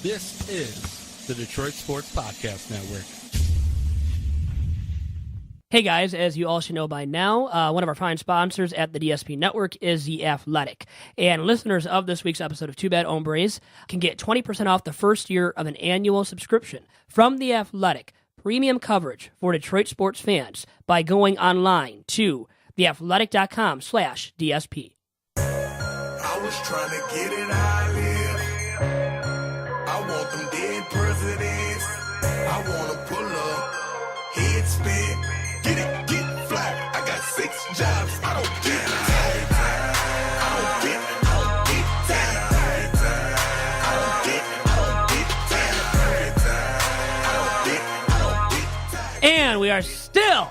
This is the Detroit Sports Podcast Network. Hey guys, as you all should know by now, one of our fine sponsors at the DSP Network is The Athletic. And listeners of this week's episode of Two Bad Hombres can get 20% off the first year of an annual subscription from The Athletic. Premium coverage for Detroit sports fans by going online to theathletic.com/DSP. I was trying to get it how I live. I want them dead presidents. I want to pull up, head spin, get it, get fly. I got 6 jobs, I don't get tired. I don't get tired. I don't get tired. And we are still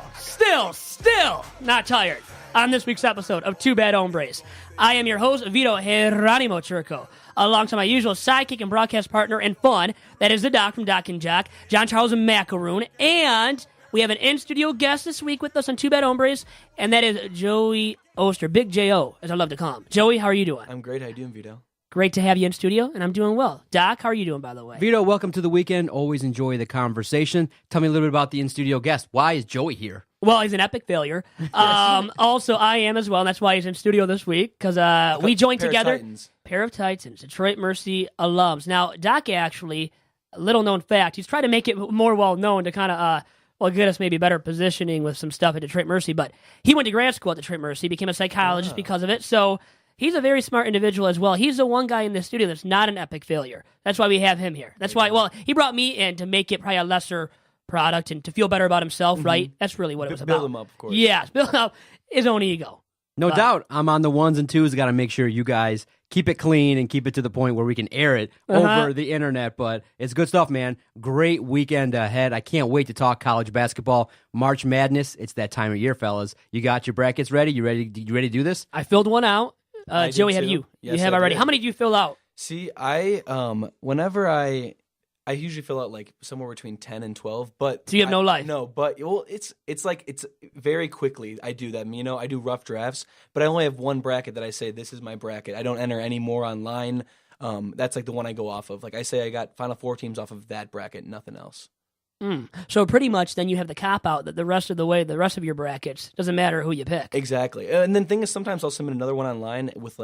not tired on this week's episode of Two Bad Hombres. I am your host, Vito Geronimo Churco, alongside my usual sidekick and broadcast partner and fun, that is the Doc from Doc and Jock, John Charles Macaroon, and we have an in-studio guest this week with us on Two Bad Hombres, and that is Joey Oster, Big J.O., as I love to call him. Joey, how are you doing? I'm great. How you doing, Vito? Great to have you in studio, and I'm doing well. Doc, how are you doing, by the way? Vito, welcome to the weekend. Always enjoy the conversation. Tell me a little bit about the in-studio guest. Why is Joey here? Well, he's an epic failure. Also, I am as well, and that's why he's in studio this week, because we joined together. Pair of Titans, Detroit Mercy alums. Now, Doc actually, a little-known fact, he's tried to make it more well-known to kind of, get us maybe better positioning with some stuff at Detroit Mercy, but he went to grad school at Detroit Mercy, became a psychologist because of it, so he's a very smart individual as well. He's the one guy in the studio that's not an epic failure. That's why we have him here. That's why, he brought me in to make it probably a lesser product and to feel better about himself, right? That's really what it was about. Build him up, of course. Yes, build up his own ego. No doubt. I'm on the ones and twos. Got to make sure you guys keep it clean and keep it to the point where we can air it over the internet. But it's good stuff, man. Great weekend ahead. I can't wait to talk college basketball. March Madness. It's that time of year, fellas. You got your brackets ready? You ready to do this? I filled one out. Joey, have you? Yes, you have I already. did. How many did you fill out? See, whenever I usually fill out like somewhere between 10 and 12, but So you have no life? No, but it's very quickly I do that. I do rough drafts, but I only have one bracket that I say this is my bracket. I don't enter any more online. That's like the one I go off of. Like I say, I got Final Four teams off of that bracket, nothing else. So pretty much then you have the cop-out that the rest of your brackets, doesn't matter who you pick. Exactly. And then the thing is, sometimes I'll submit another one online with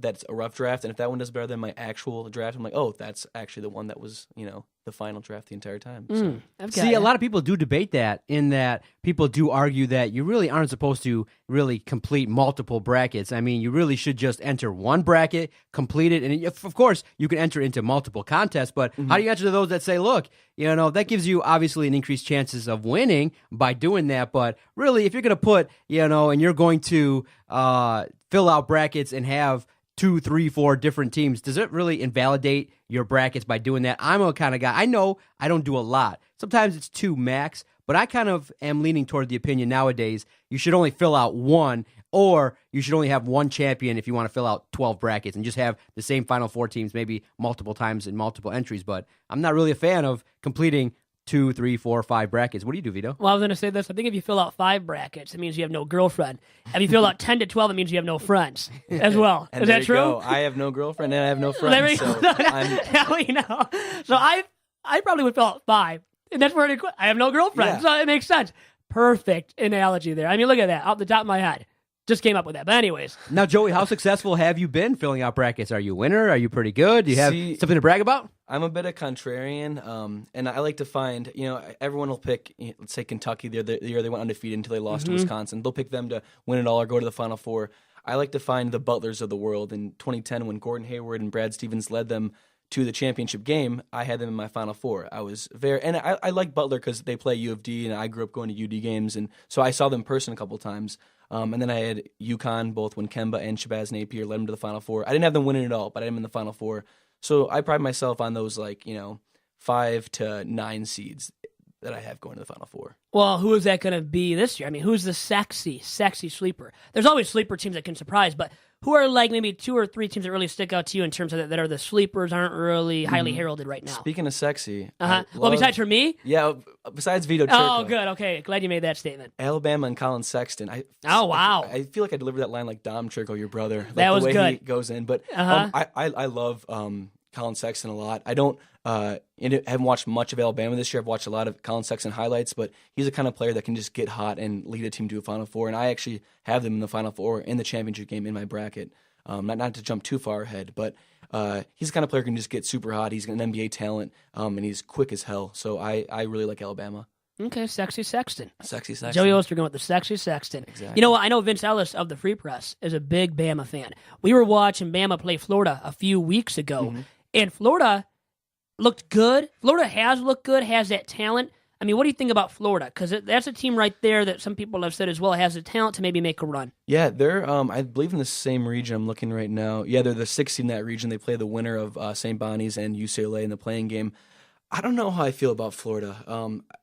that's a rough draft, and if that one does better than my actual draft, I'm like, oh, that's actually the one that was, the final draft the entire time. So. See, a lot of people do debate that, in that people do argue that you really aren't supposed to really complete multiple brackets. I mean, you really should just enter one bracket, complete it, and of course, you can enter into multiple contests, but how do you answer to those that say, look, that gives you obviously an increased chances of winning by doing that, but really, if you're going to put, and you're going to fill out brackets and have 2, 3, 4 different teams, does it really invalidate your brackets by doing that? I'm a kind of guy, I know I don't do a lot. Sometimes it's 2 max, but I kind of am leaning toward the opinion nowadays you should only fill out one, or you should only have one champion if you want to fill out 12 brackets and just have the same Final Four teams maybe multiple times in multiple entries. But I'm not really a fan of completing 2, 3, 4, 5 brackets. What do you do, Vito? Well, I was going to say this. I think if you fill out 5 brackets, it means you have no girlfriend. If you fill out 10 to 12, it means you have no friends as well. And Is that true? Go. I have no girlfriend and I have no friends. There we go. Now we know. So I probably would fill out 5. And that's where it quit. I have no girlfriend. Yeah. So it makes sense. Perfect analogy there. I mean, look at that. Off the top of my head. Just came up with that. But anyways. Now, Joey, how successful have you been filling out brackets? Are you a winner? Are you pretty good? Do you have something to brag about? I'm a bit of contrarian, and I like to find, everyone will pick, let's say Kentucky, the year they went undefeated until they lost to Wisconsin. They'll pick them to win it all or go to the Final Four. I like to find the Butlers of the world. In 2010, when Gordon Hayward and Brad Stevens led them to the championship game, I had them in my Final Four. I like Butler because they play U of D, and I grew up going to UD games, and so I saw them in person a couple times. And then I had UConn, both when Kemba and Shabazz Napier led them to the Final Four. I didn't have them winning it all, but I had them in the Final Four. So I pride myself on those 5 to 9 seeds that I have going to the Final Four. Well, who is that going to be this year? I mean, who's the sexy sleeper? There's always sleeper teams that can surprise, but who are maybe 2 or 3 teams that really stick out to you in terms of that are the sleepers, aren't really highly heralded right now? Speaking of sexy. Well, besides for me? Yeah, besides Vito Churco. Oh, good. Okay. Glad you made that statement. Alabama and Colin Sexton. Oh, wow. I feel like I delivered that line like Dom Churco, your brother. That was the way good. he goes in. But I love Colin Colin Sexton a lot. I haven't watched much of Alabama this year. I've watched a lot of Colin Sexton highlights, but he's the kind of player that can just get hot and lead a team to a Final Four. And I actually have them in the Final Four in the championship game in my bracket. Not to jump too far ahead, but he's the kind of player who can just get super hot. He's an NBA talent, and he's quick as hell. So I really like Alabama. Okay, Sexy Sexton. Sexy Sexton. Joey Oster going with the Sexy Sexton. Exactly. You know what? I know Vince Ellis of the Free Press is a big Bama fan. We were watching Bama play Florida a few weeks ago, and Florida looked good. Florida has looked good, has that talent. I mean, what do you think about Florida? Because that's a team right there that some people have said as well has the talent to maybe make a run. Yeah, they're, I believe, in the same region. I'm looking right now. Yeah, they're the 6th seed in that region. They play the winner of St. Bonnie's and UCLA in the playing game. I don't know how I feel about Florida.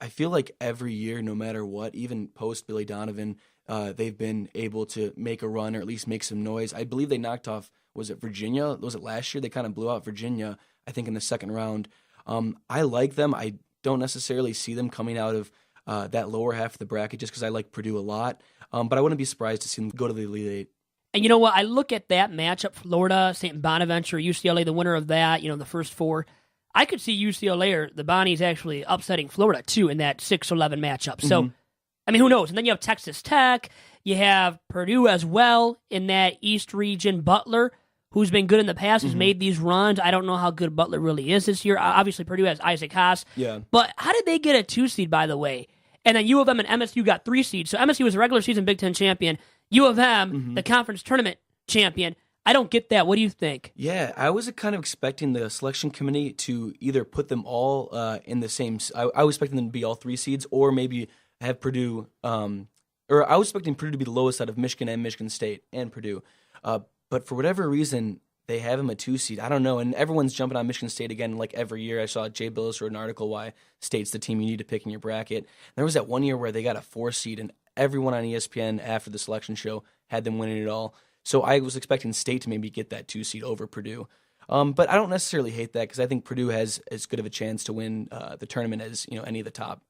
I feel like every year, no matter what, even post Billy Donovan, they've been able to make a run or at least make some noise. I believe they knocked off, was it Virginia? Was it last year? They kind of blew out Virginia, I think, in the second round. I like them. I don't necessarily see them coming out of that lower half of the bracket just because I like Purdue a lot. But I wouldn't be surprised to see them go to the Elite Eight. And you know what? I look at that matchup, Florida, St. Bonaventure, UCLA, the winner of that, the first four. I could see UCLA or the Bonnies actually upsetting Florida, too, in that 6-11 matchup. So, I mean, who knows? And then you have Texas Tech. You have Purdue as well in that East region. Butler, who's been good in the past, has made these runs. I don't know how good Butler really is this year. Obviously, Purdue has Isaac Haas. Yeah. But how did they get a 2 seed, by the way? And then U of M and MSU got 3 seeds. So MSU was a regular season Big Ten champion. U of M, the conference tournament champion. I don't get that. What do you think? Yeah, I was kind of expecting the selection committee to either put them all in the same. I was expecting them to be all 3 seeds, or maybe have Purdue. Or I was expecting Purdue to be the lowest out of Michigan and Michigan State and Purdue. But for whatever reason, they have him a 2 seed. I don't know. And everyone's jumping on Michigan State again, like every year. I saw Jay Billis wrote an article why State's the team you need to pick in your bracket. And there was that one year where they got a 4 seed, and everyone on ESPN after the selection show had them winning it all. So I was expecting State to maybe get that 2 seed over Purdue. But I don't necessarily hate that because I think Purdue has as good of a chance to win the tournament as any of the top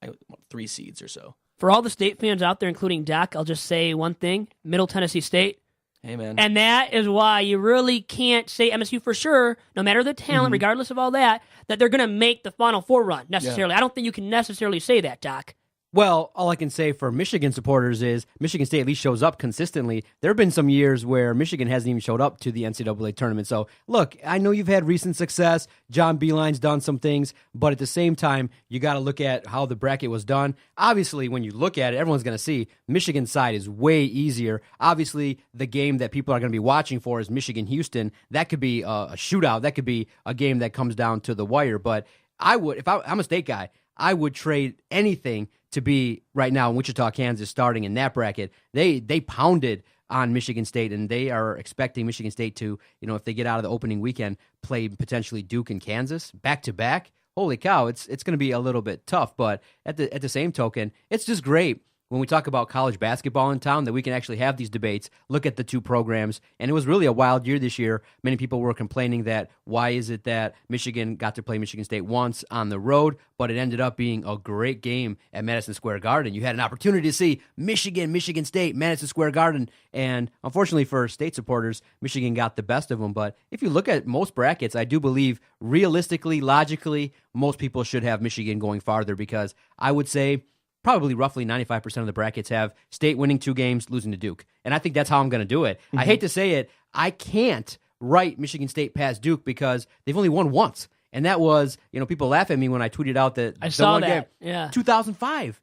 3 seeds or so. For all the State fans out there, including Doc, I'll just say one thing. Middle Tennessee State. Hey, man. And that is why you really can't say MSU for sure, no matter the talent, regardless of all that they're going to make the Final Four run necessarily. Yeah. I don't think you can necessarily say that, Doc. Well, all I can say for Michigan supporters is Michigan State at least shows up consistently. There have been some years where Michigan hasn't even showed up to the NCAA tournament. So, look, I know you've had recent success. John Beeline's done some things, but at the same time, you got to look at how the bracket was done. Obviously, when you look at it, everyone's going to see Michigan's side is way easier. Obviously, the game that people are going to be watching for is Michigan-Houston. That could be a shootout. That could be a game that comes down to the wire. But I would, if I'm a State guy, I would trade anything to be right now in Wichita, Kansas, starting in that bracket. They pounded on Michigan State, and they are expecting Michigan State to, if they get out of the opening weekend, play potentially Duke and Kansas back-to-back. Holy cow, it's going to be a little bit tough, but at the same token, it's just great when we talk about college basketball in town that we can actually have these debates, look at the two programs, and it was really a wild year this year. Many people were complaining that why is it that Michigan got to play Michigan State once on the road, but it ended up being a great game at Madison Square Garden. You had an opportunity to see Michigan State, Madison Square Garden, and unfortunately for State supporters, Michigan got the best of them. But if you look at most brackets, I do believe realistically, logically, most people should have Michigan going farther because I would say probably roughly 95% of the brackets have State winning 2 games, losing to Duke. And I think that's how I'm going to do it. I hate to say it, I can't write Michigan State past Duke because they've only won once. And that was, people laugh at me when I tweeted out that I saw that. Yeah. 2005.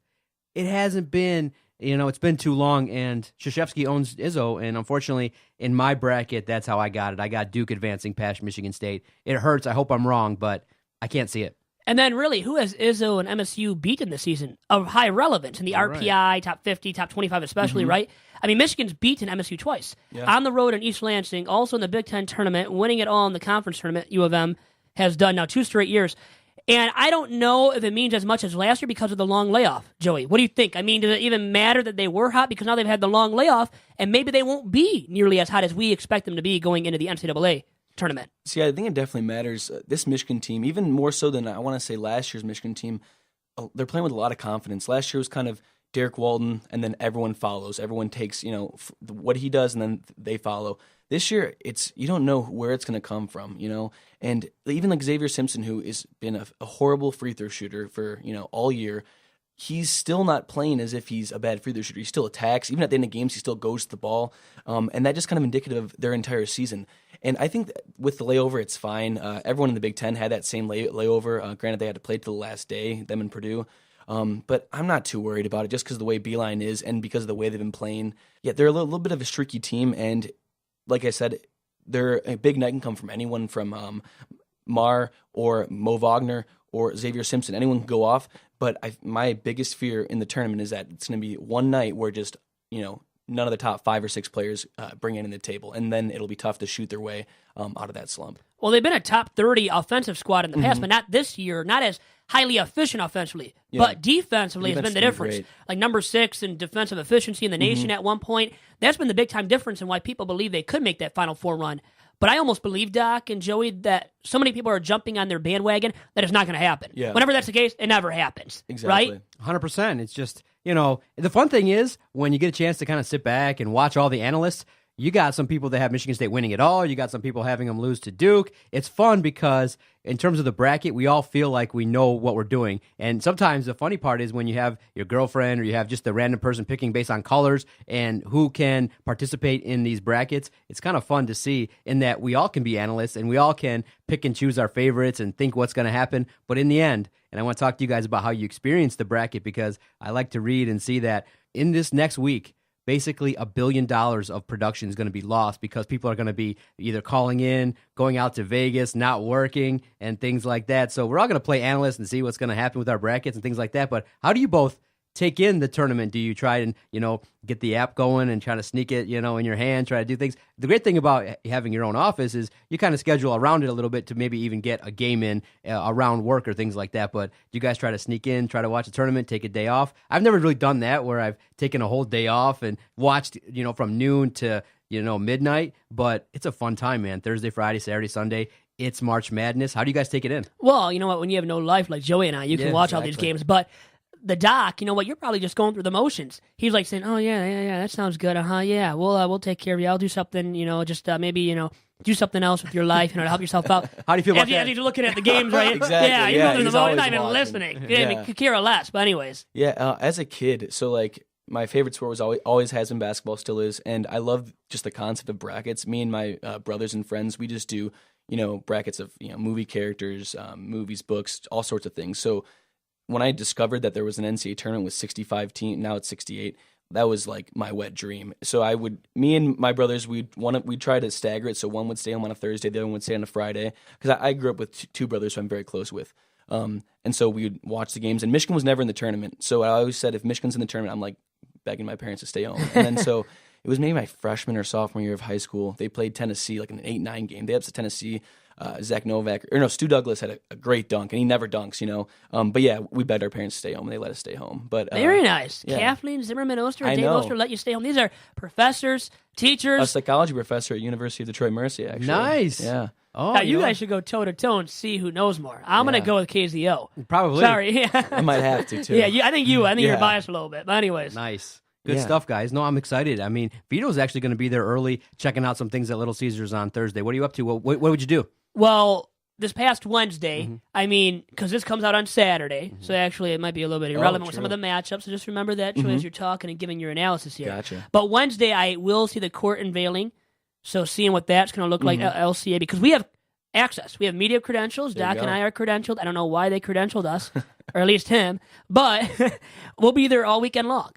It hasn't been, it's been too long, and Krzyzewski owns Izzo, and unfortunately, in my bracket, that's how I got it. I got Duke advancing past Michigan State. It hurts. I hope I'm wrong, but I can't see it. And then, really, who has Izzo and MSU beaten this season of high relevance in the RPI, top 50, top 25 especially, right? I mean, Michigan's beaten MSU twice. Yeah. On the road in East Lansing, also in the Big Ten tournament, winning it all in the conference tournament, U of M has done now 2 straight years. And I don't know if it means as much as last year because of the long layoff. Joey, what do you think? I mean, does it even matter that they were hot because now they've had the long layoff, and maybe they won't be nearly as hot as we expect them to be going into the NCAA tournament? See, I think it definitely matters. This Michigan team, even more so than I want to say last year's Michigan team, they're playing with a lot of confidence. Last year was kind of Derek Walton, and then everyone follows. Everyone takes, what he does, and then they follow. This year, you don't know where it's going to come from, and even like Xavier Simpson, who has been a horrible free throw shooter for, all year, he's still not playing as if he's a bad free throw shooter. He still attacks. Even at the end of games, he still goes to the ball, and that just kind of indicative of their entire season. And I think that with the layover, it's fine. Everyone in the Big Ten had that same layover. Granted, they had to play to the last day, them and Purdue. But I'm not too worried about it just because of the way Beeline is and because of the way they've been playing. Yeah, they're a little bit of a streaky team, and like I said, a big night can come from anyone from Mar or Mo Wagner or Xavier Simpson. Anyone can go off, but my biggest fear in the tournament is that it's going to be one night where just, none of the top 5 or 6 players bring it in the table, and then it'll be tough to shoot their way out of that slump. Well, they've been a top 30 offensive squad in the past, but not this year, not as highly efficient offensively, but defensively has been the difference. Great. Like number 6 in defensive efficiency in the nation at one point. That's been the big-time difference in why people believe they could make that Final Four run. But I almost believe, Doc and Joey, that so many people are jumping on their bandwagon that it's not going to happen. Yeah. Whenever that's the case, it never happens. Exactly. Right? 100%. It's just, the fun thing is when you get a chance to kind of sit back and watch all the analysts, you got some people that have Michigan State winning it all. You got some people having them lose to Duke. It's fun because in terms of the bracket, we all feel like we know what we're doing. And sometimes the funny part is when you have your girlfriend or you have just a random person picking based on colors and who can participate in these brackets. It's kind of fun to see in that we all can be analysts and we all can pick and choose our favorites and think what's going to happen. But in the end, and I want to talk to you guys about how you experience the bracket because I like to read and see that in this next week, basically $1 billion of production is going to be lost because people are going to be either calling in, going out to Vegas, not working, and things like that. So we're all going to play analysts and see what's going to happen with our brackets and things like that. But how do you both take in the tournament? Do you try and, get the app going and try to sneak it, in your hand, try to do things? The great thing about having your own office is you kind of schedule around it a little bit to maybe even get a game in around work or things like that. But do you guys try to sneak in, try to watch a tournament, take a day off? I've never really done that where I've taken a whole day off and watched, from noon to, midnight. But it's a fun time, man. Thursday, Friday, Saturday, Sunday. It's March Madness. How do you guys take it in? Well, you know what? When you have no life like Joey and I, you can watch all these games. But the doc, you know what? You're probably just going through the motions. He's like saying, "Oh yeah, that sounds good. Yeah, we'll take care of you. I'll do something. Just maybe do something else with your life. To help yourself out." How do you feel about that? As he's looking at the games, right? Exactly. Yeah, you're going through the he's motions, not always even watching. listening. Yeah. Could care less. But anyways, Yeah, as a kid, so like my favorite sport was always has been basketball, still is, and I love just the concept of brackets. Me and my brothers and friends, we just do brackets of movie characters, movies, books, all sorts of things. So when I discovered that there was an NCAA tournament with 65 teams, now it's 68. That was like my wet dream. So me and my brothers, we'd try to stagger it. So one would stay home on a Thursday, the other one would stay on a Friday. Because I grew up with two brothers who I'm very close with. And so we would watch the games. And Michigan was never in the tournament. So I always said, if Michigan's in the tournament, I'm like begging my parents to stay home. And then so it was maybe my freshman or sophomore year of high school. They played Tennessee, like an 8-9 game. They upset Tennessee. Stu Douglas had a great dunk, and he never dunks, But yeah, we begged our parents to stay home, and they let us stay home. But very nice. yeah. Kathleen Zimmerman Oster, I Dave know. Oster let you stay home. These are professors, A teachers. psychology professor at University of Detroit Mercy, actually. Nice. Yeah. Oh, Now, you guys should go toe-to-toe and see who knows more. I'm going to go with KZO. probably. Sorry. I might have to, too. Yeah, I think you're Yeah. biased a little bit. But anyways. Nice. Good Yeah. stuff, guys. No, I'm excited. I mean, Vito's actually going to be there early, checking out some things at Little Caesars on Thursday. What are you up to? What would you do? Well, this past Wednesday, because this comes out on Saturday, so actually it might be a little bit irrelevant with some of the matchups, so just remember that as you're talking and giving your analysis here. Gotcha. But Wednesday, I will see the court unveiling, so seeing what that's going to look like at LCA, because we have access. We have media credentials. There you Doc and go. I are credentialed. I don't know why they credentialed us, or at least him, but we'll be there all weekend long.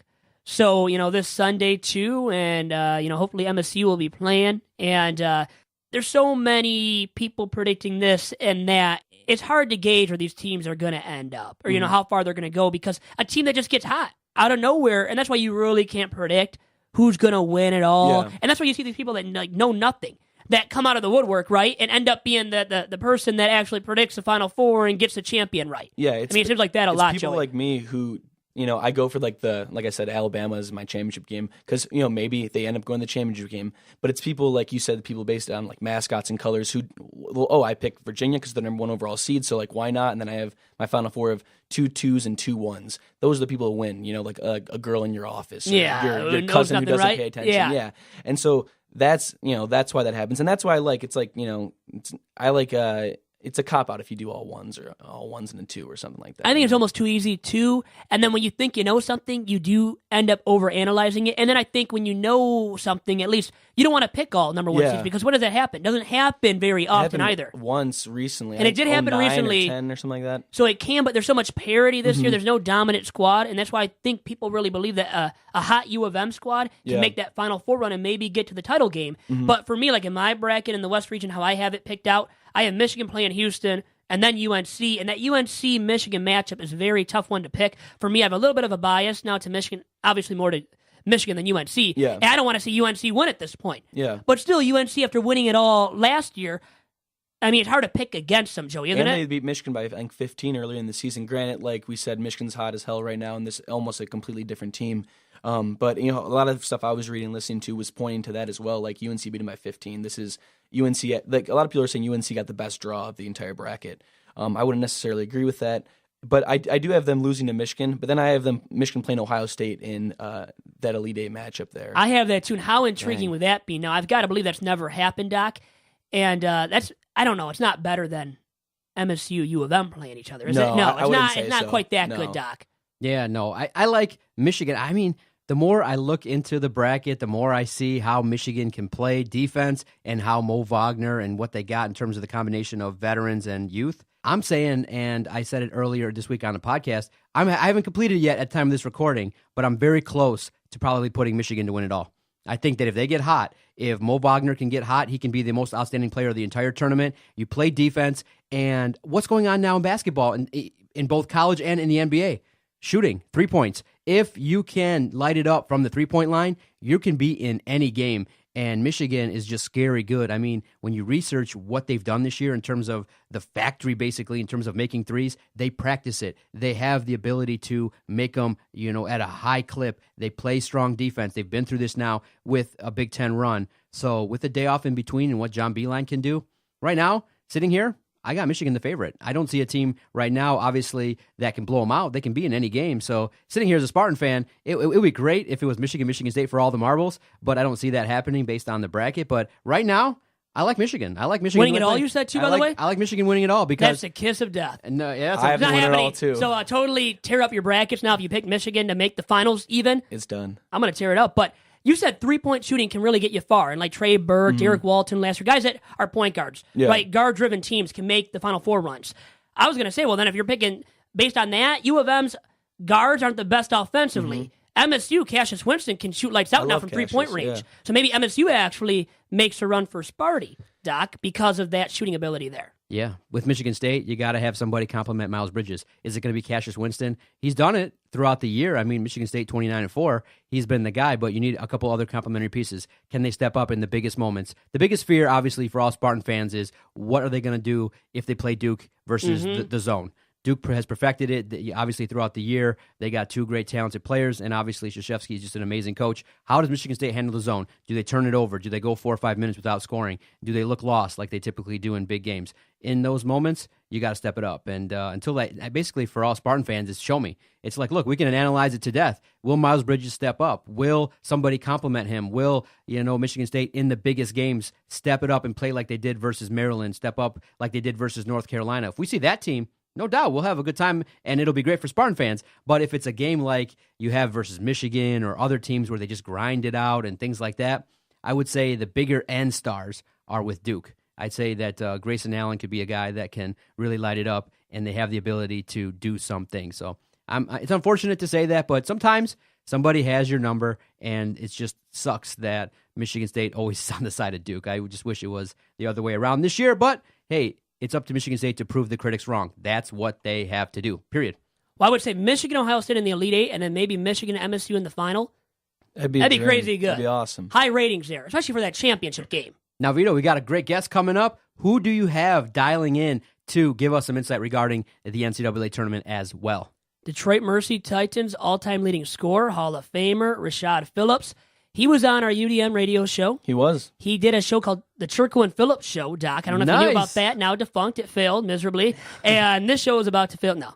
So, this Sunday too, and, hopefully MSU will be playing, and there's so many people predicting this and that. It's hard to gauge where these teams are going to end up or, how far they're going to go because a team that just gets hot out of nowhere, and that's why you really can't predict who's going to win it all. Yeah. And that's why you see these people that know nothing that come out of the woodwork, right, and end up being the person that actually predicts the Final Four and gets the champion right. Yeah, it seems like that a it's lot, people Joey. like me who I go for like I said, Alabama is my championship game because maybe they end up going to the championship game, but it's people like you said, people based on like mascots and colors who, I picked Virginia because they're number 1 overall seed, so like why not? And then I have my Final Four of 2 2s and 2 1s. Those are the people who win. Like a girl in your office, or your cousin who doesn't pay attention. Yeah, and so that's why that happens, and that's why I like it's a cop-out if you do all 1s or all 1s and a 2 or something like that. I think it's almost too easy, too. And then when you think you know something, you do end up overanalyzing it. And then I think when you know something, at least, you don't want to pick all number 1 seeds because what does that happen? It doesn't happen very often either. Once recently. And it did happen recently. Or 10 or something like that. So it can, but there's so much parity this year. There's no dominant squad. And that's why I think people really believe that a hot U of M squad can make that Final Four run and maybe get to the title game. But for me, like in my bracket in the West region, how I have it picked out, I have Michigan playing Houston and then UNC. And that UNC-Michigan matchup is a very tough one to pick. For me, I have a little bit of a bias now to Michigan, obviously more to Michigan than UNC. Yeah. And I don't want to see UNC win at this point. Yeah. But still, UNC, after winning it all last year, I mean, it's hard to pick against them, Joey, isn't it? They beat Michigan by, I think, 15 earlier in the season. Granted, like we said, Michigan's hot as hell right now, and this is almost a completely different team. But, a lot of stuff I was reading and listening to was pointing to that as well. Like, UNC beat them by 15. This is UNC. Like, a lot of people are saying UNC got the best draw of the entire bracket. I wouldn't necessarily agree with that. But I do have them losing to Michigan. But then I have them Michigan playing Ohio State in that Elite Eight matchup there. I have that, too. And how intriguing would that be? Now, I've got to believe that's never happened, Doc. And that's, I don't know, it's not better than MSU, U of M playing each other, is it? No, it's not quite that good, Doc. Yeah, no, I like Michigan. I mean, the more I look into the bracket, the more I see how Michigan can play defense and how Mo Wagner and what they got in terms of the combination of veterans and youth. I'm saying, and I said it earlier this week on the podcast, I haven't completed it yet at the time of this recording, but I'm very close to probably putting Michigan to win it all. I think that if they get hot, if Mo Wagner can get hot, he can be the most outstanding player of the entire tournament. You play defense, and what's going on now in basketball, in both college and in the NBA? Shooting, 3 points. If you can light it up from the 3-point line, you can be in any game. And Michigan is just scary good. I mean, when you research what they've done this year in terms of the factory, basically, in terms of making threes, they practice it. They have the ability to make them, at a high clip. They play strong defense. They've been through this now with a Big Ten run. So with a day off in between and what John Beilein can do, right now, sitting here, I got Michigan the favorite. I don't see a team right now, obviously, that can blow them out. They can be in any game. So sitting here as a Spartan fan, it would be great if it was Michigan State for all the marbles, but I don't see that happening based on the bracket. But right now, I like Michigan. I like Michigan winning it all. You said too, by the way. I like Michigan winning it all because that's a kiss of death. No, yeah, I have to win it all too. So totally tear up your brackets now. If you pick Michigan to make the finals, even it's done. I'm going to tear it up, but. You said 3-point shooting can really get you far, and like Trey Burke, Derek Walton, last year, guys that are point guards, right? Guard-driven teams can make the Final Four runs. I was going to say, well, then if you're picking based on that, U of M's guards aren't the best offensively. MSU, Cassius Winston can shoot lights out now from 3-point range. Yeah. So maybe MSU actually makes a run for Sparty, Doc, because of that shooting ability there. Yeah, with Michigan State, you got to have somebody compliment Miles Bridges. Is it going to be Cassius Winston? He's done it throughout the year. I mean, Michigan State 29-4, he's been the guy, but you need a couple other complimentary pieces. Can they step up in the biggest moments? The biggest fear, obviously, for all Spartan fans is what are they going to do if they play Duke versus the zone? Duke has perfected it, obviously, throughout the year. They got two great, talented players, and obviously, Krzyzewski is just an amazing coach. How does Michigan State handle the zone? Do they turn it over? Do they go 4 or 5 minutes without scoring? Do they look lost like they typically do in big games? In those moments, you got to step it up. And until that, basically, for all Spartan fans, it's show me. It's like, look, we can analyze it to death. Will Miles Bridges step up? Will somebody compliment him? Will, Michigan State in the biggest games step it up and play like they did versus Maryland, step up like they did versus North Carolina? If we see that team, no doubt, we'll have a good time, and it'll be great for Spartan fans. But if it's a game like you have versus Michigan or other teams where they just grind it out and things like that, I would say the bigger end stars are with Duke. I'd say that Grayson Allen could be a guy that can really light it up, and they have the ability to do something. So it's unfortunate to say that, but sometimes somebody has your number, and it just sucks that Michigan State always is on the side of Duke. I would just wish it was the other way around this year, but hey, it's up to Michigan State to prove the critics wrong. That's what they have to do, period. Well, I would say Michigan, Ohio State in the Elite Eight, and then maybe Michigan, MSU in the final. That'd be crazy good. That'd be awesome. High ratings there, especially for that championship game. Now, Vito, we got a great guest coming up. Who do you have dialing in to give us some insight regarding the NCAA tournament as well? Detroit Mercy Titans all-time leading scorer, Hall of Famer, Rashad Phillips. He was on our UDM radio show. He was. He did a show called The Churko and Phillips Show, Doc. I don't know if you knew about that. Now defunct. It failed miserably. And this show is about to fail. No.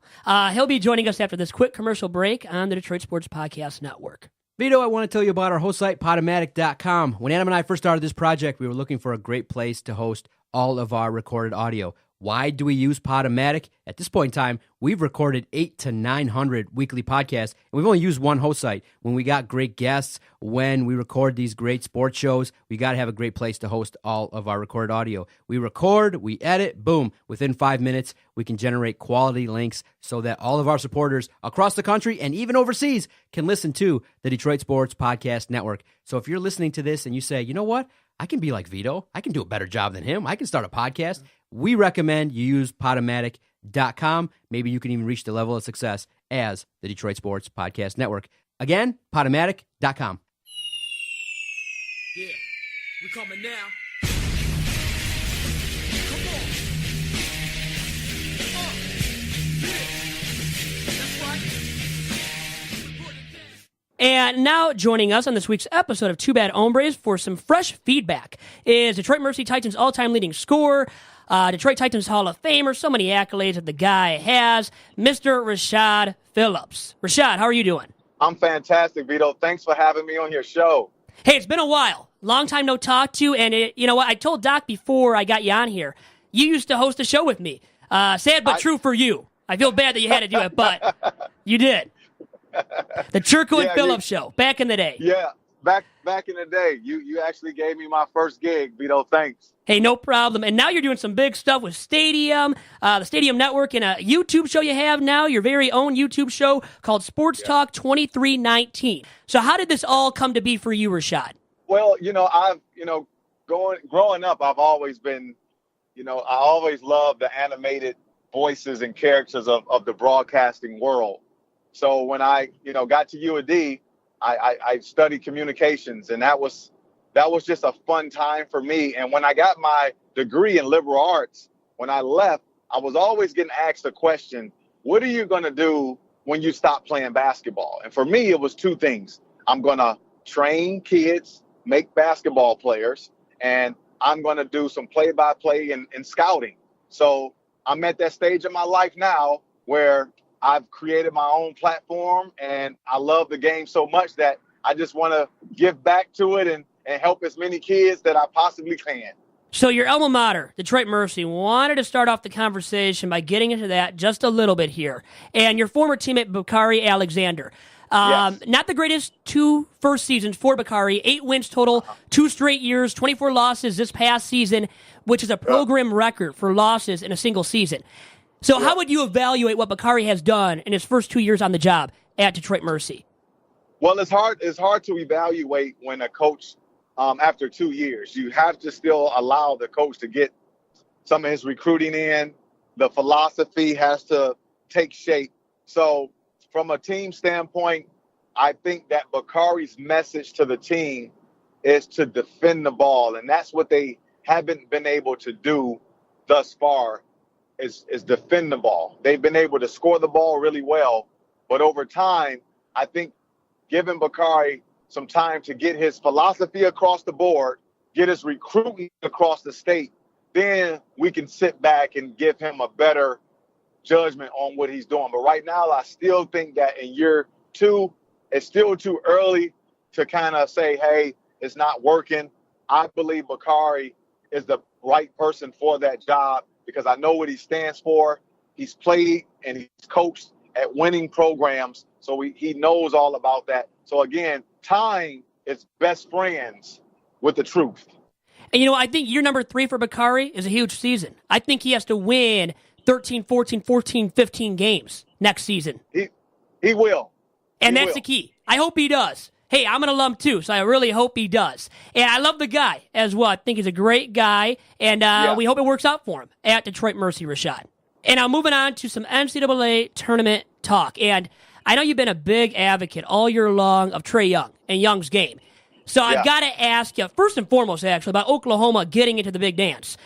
He'll be joining us after this quick commercial break on the Detroit Sports Podcast Network. Vito, I want to tell you about our host site, Podomatic.com. When Adam and I first started this project, we were looking for a great place to host all of our recorded audio. Why do we use Podomatic? At this point in time, we've recorded 800 to 900 weekly podcasts, and we've only used one host site. When we got great guests, when we record these great sports shows, we got to have a great place to host all of our recorded audio. We record, we edit, boom. Within 5 minutes, we can generate quality links so that all of our supporters across the country and even overseas can listen to the Detroit Sports Podcast Network. So if you're listening to this and you say, you know what? I can be like Vito. I can do a better job than him. I can start a podcast. We recommend you use Podomatic.com. Maybe you can even reach the level of success as the Detroit Sports Podcast Network. Again, Podomatic.com. Yeah, we coming now. And now joining us on this week's episode of Two Bad Hombres for some fresh feedback is Detroit Mercy Titans all-time leading scorer, Detroit Titans Hall of Famer, so many accolades that the guy has, Mr. Rashad Phillips. Rashad, how are you doing? I'm fantastic, Vito. Thanks for having me on your show. Hey, it's been a while. Long time no talk to, and you know what? I told Doc before I got you on here, you used to host a show with me. Sad but true for you. I feel bad that you had to do it, but you did. The Churko and Phillips show, back in the day. Yeah, back in the day. You actually gave me my first gig, Vito. Thanks. Hey, no problem. And now you're doing some big stuff with Stadium, the Stadium Network, and a YouTube show you have now, your very own YouTube show called Sports Talk 2319. So how did this all come to be for you, Rashad? Well, growing up, I've always been, I always loved the animated voices and characters of the broadcasting world. So when I, got to UAD, I studied communications, and that was just a fun time for me. And when I got my degree in liberal arts, when I left, I was always getting asked the question, what are you going to do when you stop playing basketball? And for me, it was two things. I'm going to train kids, make basketball players, and I'm going to do some play-by-play and scouting. So I'm at that stage of my life now where I've created my own platform, and I love the game so much that I just want to give back to it and help as many kids that I possibly can. So your alma mater, Detroit Mercy, wanted to start off the conversation by getting into that just a little bit here. And your former teammate, Bacari Alexander. Yes. Not the greatest two first seasons for Bacari. 8 wins total, 2 straight years, 24 losses this past season, which is a program record for losses in a single season. So how would you evaluate what Bacari has done in his first 2 years on the job at Detroit Mercy? Well, it's hard to evaluate when a coach, after 2 years, you have to still allow the coach to get some of his recruiting in. The philosophy has to take shape. So from a team standpoint, I think that Bacari's message to the team is to defend the ball. And that's what they haven't been able to do thus far. Is defend the ball. They've been able to score the ball really well, but over time, I think giving Bacari some time to get his philosophy across the board, get his recruiting across the state, then we can sit back and give him a better judgment on what he's doing. But right now, I still think that in year 2, it's still too early to kind of say, hey, it's not working. I believe Bacari is the right person for that job, because I know what he stands for. He's played and he's coached at winning programs, so he knows all about that. So again, time is best friends with the truth. And I think year number 3 for Bacari is a huge season. I think he has to win 13, 14, 14, 15 games next season. He will. And that's the key. I hope he does. Hey, I'm an alum too, so I really hope he does. And I love the guy as well. I think he's a great guy, and we hope it works out for him at Detroit Mercy, Rashad. And now moving on to some NCAA tournament talk. And I know you've been a big advocate all year long of Trae Young and Young's game. So I've got to ask you, first and foremost, actually, about Oklahoma getting into the big dance.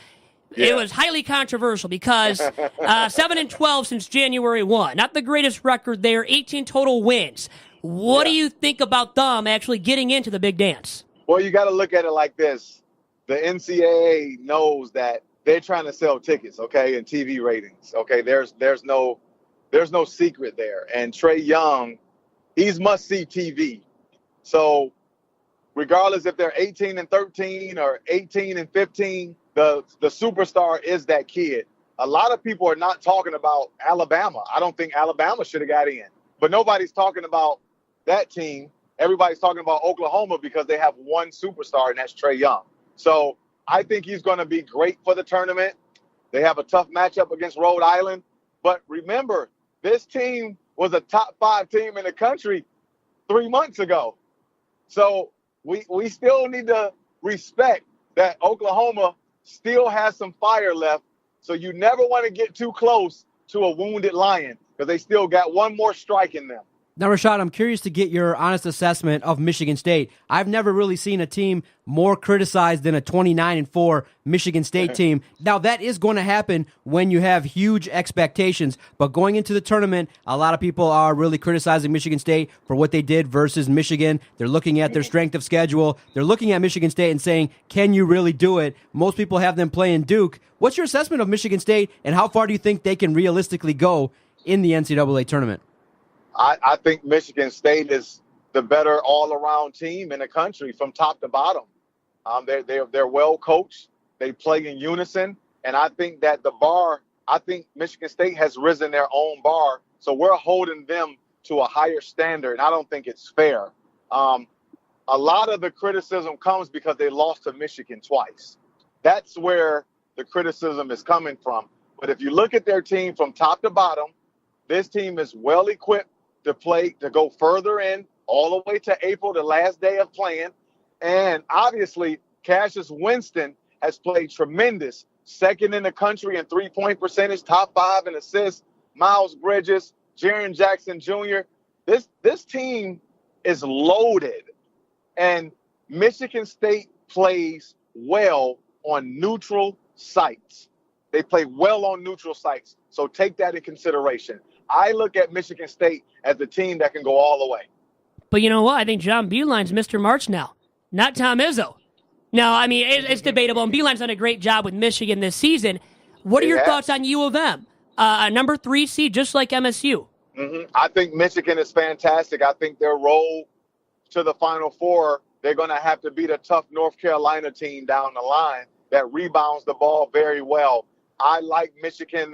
It was highly controversial because 7-12 since January 1. Not the greatest record there, 18 total wins. What do you think about them actually getting into the big dance? Well, you got to look at it like this. The NCAA knows that they're trying to sell tickets, okay, and TV ratings. Okay, there's no secret there. And Trae Young, he's must-see TV. So regardless if they're 18-13 or 18-15, the superstar is that kid. A lot of people are not talking about Alabama. I don't think Alabama should have got in. But nobody's talking about that team. Everybody's talking about Oklahoma because they have one superstar, and that's Trae Young. So I think he's going to be great for the tournament. They have a tough matchup against Rhode Island. But remember, this team was a top 5 team in the country 3 months ago. So we still need to respect that Oklahoma still has some fire left. So you never want to get too close to a wounded lion because they still got one more strike in them. Now, Rashad, I'm curious to get your honest assessment of Michigan State. I've never really seen a team more criticized than a 29-4 Michigan State team. Now, that is going to happen when you have huge expectations. But going into the tournament, a lot of people are really criticizing Michigan State for what they did versus Michigan. They're looking at their strength of schedule. They're looking at Michigan State and saying, can you really do it? Most people have them playing Duke. What's your assessment of Michigan State, and how far do you think they can realistically go in the NCAA tournament? I think Michigan State is the better all-around team in the country from top to bottom. They're well coached. They play in unison. And I think that I think Michigan State has risen their own bar. So we're holding them to a higher standard. And I don't think it's fair. A lot of the criticism comes because they lost to Michigan twice. That's where the criticism is coming from. But if you look at their team from top to bottom, this team is well equipped to go further in all the way to April, the last day of playing. And obviously, Cassius Winston has played tremendous, second in the country in three-point percentage, top 5 in assists. Miles Bridges, Jaren Jackson Jr. This team is loaded. And Michigan State plays well on neutral sites. They play well on neutral sites. So take that in consideration. I look at Michigan State as the team that can go all the way. But you know what? I think John Beilein's Mr. March now, not Tom Izzo. Now, I mean, it's debatable, and Beilein's done a great job with Michigan this season. What are your thoughts on U of M? A number 3 seed, just like MSU. Mm-hmm. I think Michigan is fantastic. I think their road to the Final Four, they're going to have to beat a tough North Carolina team down the line that rebounds the ball very well. I like Michigan.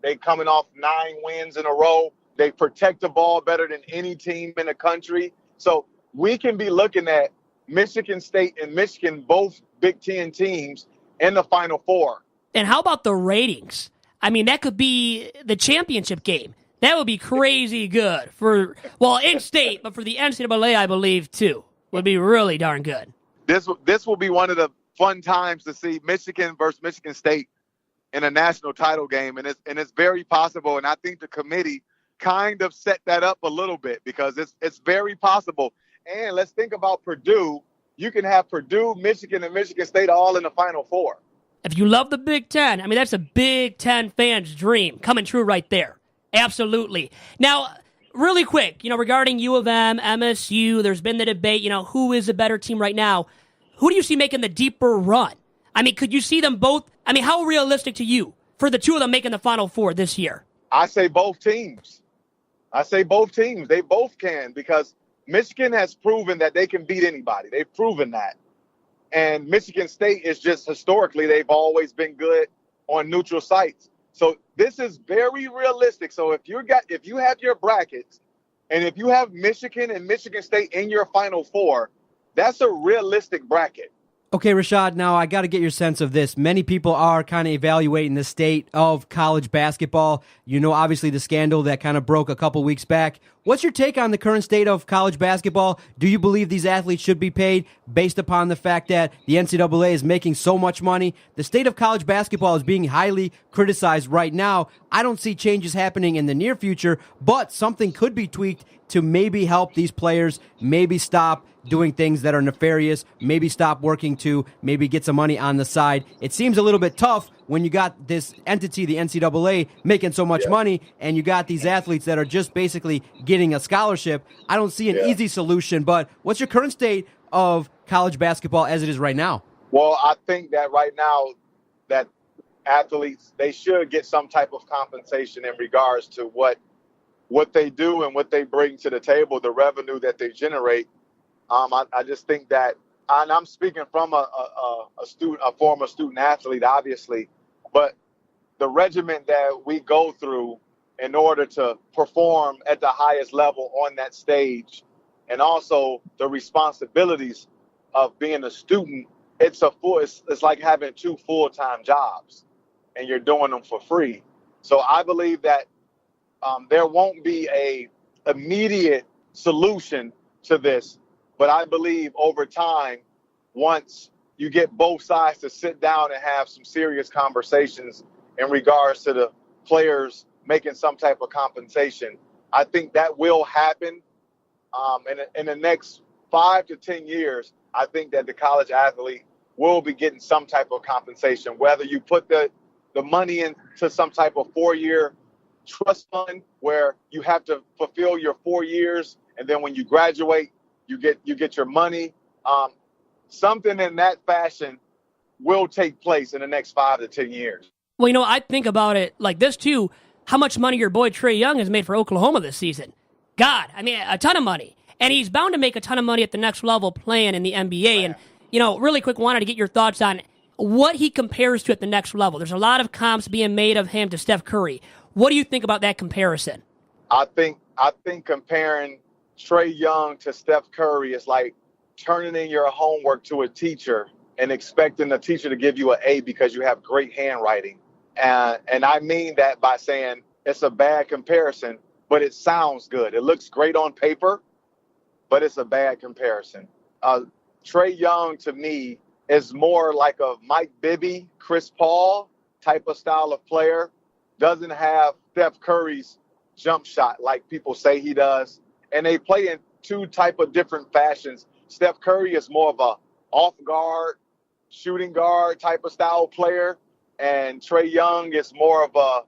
They coming off 9 wins in a row. They protect the ball better than any team in the country. So we can be looking at Michigan State and Michigan, both Big Ten teams, in the Final Four. And how about the ratings? I mean, that could be the championship game. That would be crazy good for, well, in-state, but for the NCAA, I believe, too. Would be really darn good. This will be one of the fun times to see Michigan versus Michigan State in a national title game, and it's very possible. And I think the committee kind of set that up a little bit because it's very possible. And let's think about Purdue. You can have Purdue, Michigan, and Michigan State all in the Final Four. If you love the Big Ten, I mean, that's a Big Ten fan's dream coming true right there. Absolutely. Now, really quick, regarding U of M, MSU, there's been the debate, who is a better team right now? Who do you see making the deeper run? I mean, could you see them both? I mean, how realistic to you for the two of them making the Final Four this year? I say both teams. They both can because Michigan has proven that they can beat anybody. They've proven that. And Michigan State is just historically, they've always been good on neutral sites. So this is very realistic. So if you have your brackets and if you have Michigan and Michigan State in your Final Four, that's a realistic bracket. Okay, Rashad, now I got to get your sense of this. Many people are kind of evaluating the state of college basketball. Obviously the scandal that kind of broke a couple weeks back. What's your take on the current state of college basketball? Do you believe these athletes should be paid based upon the fact that the NCAA is making so much money? The state of college basketball is being highly criticized right now. I don't see changes happening in the near future, but something could be tweaked to maybe help these players maybe stop doing things that are nefarious, maybe stop working to maybe get some money on the side. It seems a little bit tough, when you got this entity, the NCAA, making so much money, and you got these athletes that are just basically getting a scholarship. I don't see an easy solution, but what's your current state of college basketball as it is right now? Well, I think that right now that athletes, they should get some type of compensation in regards to what they do and what they bring to the table, the revenue that they generate. I just think that, and I'm speaking from a former student athlete, obviously, but the regimen that we go through in order to perform at the highest level on that stage, and also the responsibilities of being a student, it's like having 2 full-time jobs, and you're doing them for free. So I believe that there won't be a immediate solution to this, but I believe over time, once you get both sides to sit down and have some serious conversations in regards to the players making some type of compensation, I think that will happen. In the next 5 to 10 years, I think that the college athlete will be getting some type of compensation, whether you put the money into some type of 4-year trust fund where you have to fulfill your 4 years, and then when you graduate, you get your money. Something in that fashion will take place in the next 5 to 10 years. Well, I think about it like this, too. How much money your boy Trae Young has made for Oklahoma this season. God, I mean, a ton of money. And he's bound to make a ton of money at the next level playing in the NBA. And, really quick, wanted to get your thoughts on what he compares to at the next level. There's a lot of comps being made of him to Steph Curry. What do you think about that comparison? I think comparing Trae Young to Steph Curry is like turning in your homework to a teacher and expecting the teacher to give you an A because you have great handwriting. And I mean that by saying it's a bad comparison, but it sounds good. It looks great on paper, but it's a bad comparison. Trae Young, to me, is more like a Mike Bibby, Chris Paul type of style of player. Doesn't have Steph Curry's jump shot like people say he does. And they play in 2 type of different fashions. Steph Curry is more of a off guard, shooting guard type of style player. And Trae Young is more of a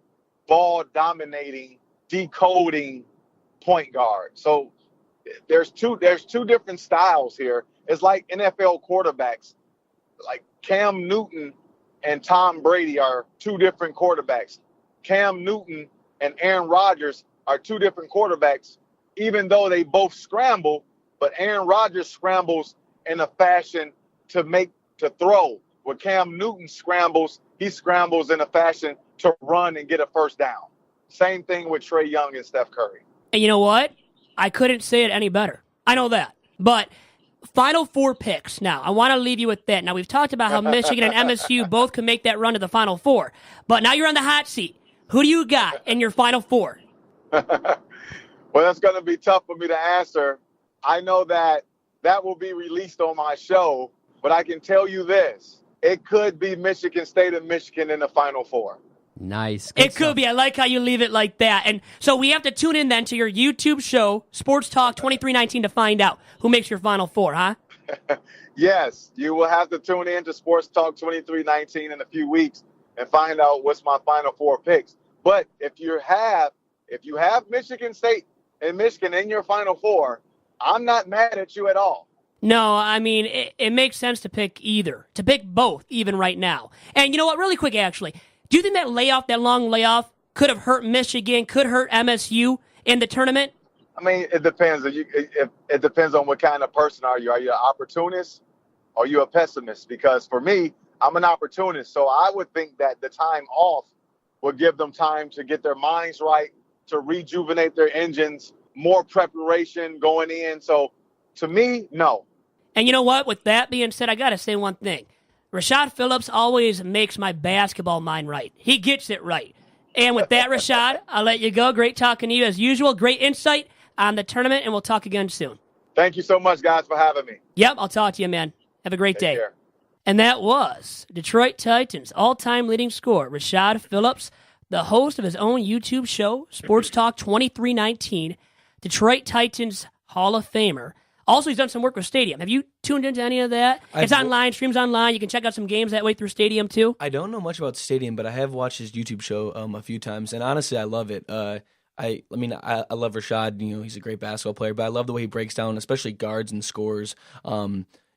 ball dominating, decoding point guard. So there's two different styles here. It's like NFL quarterbacks. Like Cam Newton and Tom Brady are 2 different quarterbacks. Cam Newton and Aaron Rodgers are 2 different quarterbacks, even though they both scramble, but Aaron Rodgers scrambles in a fashion to throw. Where Cam Newton scrambles, he scrambles in a fashion to run and get a first down. Same thing with Trae Young and Steph Curry. And you know what? I couldn't say it any better. I know that. But Final 4 picks. Now, I want to leave you with that. Now, we've talked about how Michigan and MSU both can make that run to the Final 4. But now you're on the hot seat. Who do you got in your Final 4? Well, that's going to be tough for me to answer. I know that will be released on my show, but I can tell you this. It could be Michigan State and Michigan in the Final 4. Nice. It could be. I like how you leave it like that. And so we have to tune in then to your YouTube show, Sports Talk 2319, to find out who makes your Final 4, huh? Yes, you will have to tune in to Sports Talk 2319 in a few weeks and find out what's my Final 4 picks. But if you have Michigan State and Michigan in your Final 4, I'm not mad at you at all. No, I mean, it makes sense to pick either, to pick both even right now. And you know what, really quick, actually, do you think that long layoff, could have hurt Michigan, could hurt MSU in the tournament? I mean, it depends. It depends on what kind of person are you. Are you an opportunist or are you a pessimist? Because for me, I'm an opportunist. So I would think that the time off would give them time to get their minds right, to rejuvenate their engines, more preparation going in. So to me, no. And you know what? With that being said, I got to say one thing. Rashad Phillips always makes my basketball mind right. He gets it right. And with that, Rashad, I'll let you go. Great talking to you as usual. Great insight on the tournament, and we'll talk again soon. Thank you so much, guys, for having me. Yep, I'll talk to you, man. Have a great day. Care. And that was Detroit Titans all-time leading scorer, Rashad Phillips, the host of his own YouTube show, Sports Talk 2319, Detroit Titans Hall of Famer, Also, he's done some work with Stadium. Have you tuned into any of that? It's online, streams online. You can check out some games that way through Stadium too. I don't know much about Stadium, but I have watched his YouTube show a few times, and honestly, I love it. I love Rashad. He's a great basketball player, but I love the way he breaks down, especially guards and scores.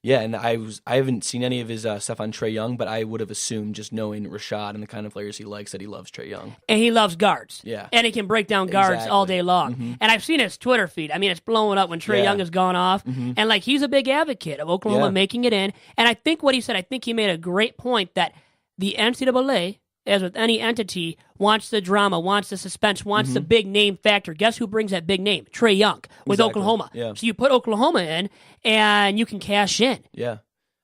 And I haven't seen any of his stuff on Trae Young, but I would have assumed, just knowing Rashad and the kind of players he likes, that he loves Trae Young. And he loves guards. Yeah. And he can break down guards all day long. Mm-hmm. And I've seen his Twitter feed. I mean, it's blowing up when Trae Young has gone off. Mm-hmm. And, he's a big advocate of Oklahoma making it in. And I think what he said, I think he made a great point that the NCAA, as with any entity, wants the drama, wants the suspense, wants the big name factor. Guess who brings that big name? Trae Young with Oklahoma. Yeah. So you put Oklahoma in, and you can cash in. Yeah.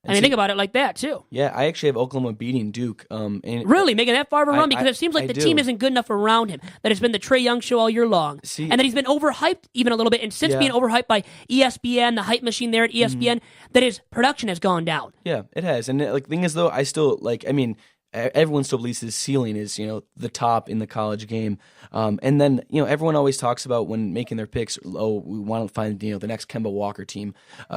And think about it like that, too. Yeah, I actually have Oklahoma beating Duke. Really? Making that far of a run? Because it seems like the team isn't good enough around him. That it's been the Trae Young show all year long. And that he's been overhyped even a little bit. And since being overhyped by ESPN, the hype machine there at ESPN, that his production has gone down. Yeah, it has. And the thing is, though, I still, everyone still believes his ceiling is, the top in the college game. And then, everyone always talks about when making their picks, we want to find, the next Kemba Walker team,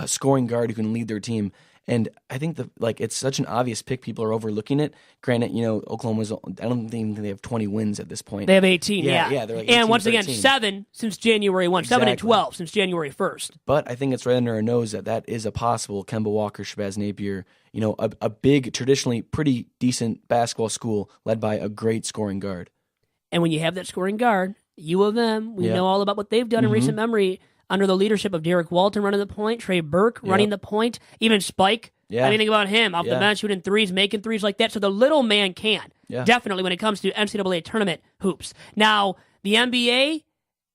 scoring guard who can lead their team. And I think it's such an obvious pick. People are overlooking it. Granted, Oklahoma's, I don't think they have 20 wins at this point. They have 18, Yeah, they're 18, and once 13. again, 7 since January 1. 7 and 12 since January 1st. But I think it's right under our nose that is a possible Kemba Walker, Shabazz Napier, a big, traditionally pretty decent basketball school led by a great scoring guard. And when you have that scoring guard, U of M, we know all about what they've done in recent memory under the leadership of Derek Walton running the point, Trey Burke running the point, even Spike. Yeah. I mean, think about him off the bench shooting threes, making threes like that. So the little man can, definitely, when it comes to NCAA tournament hoops. Now, the NBA,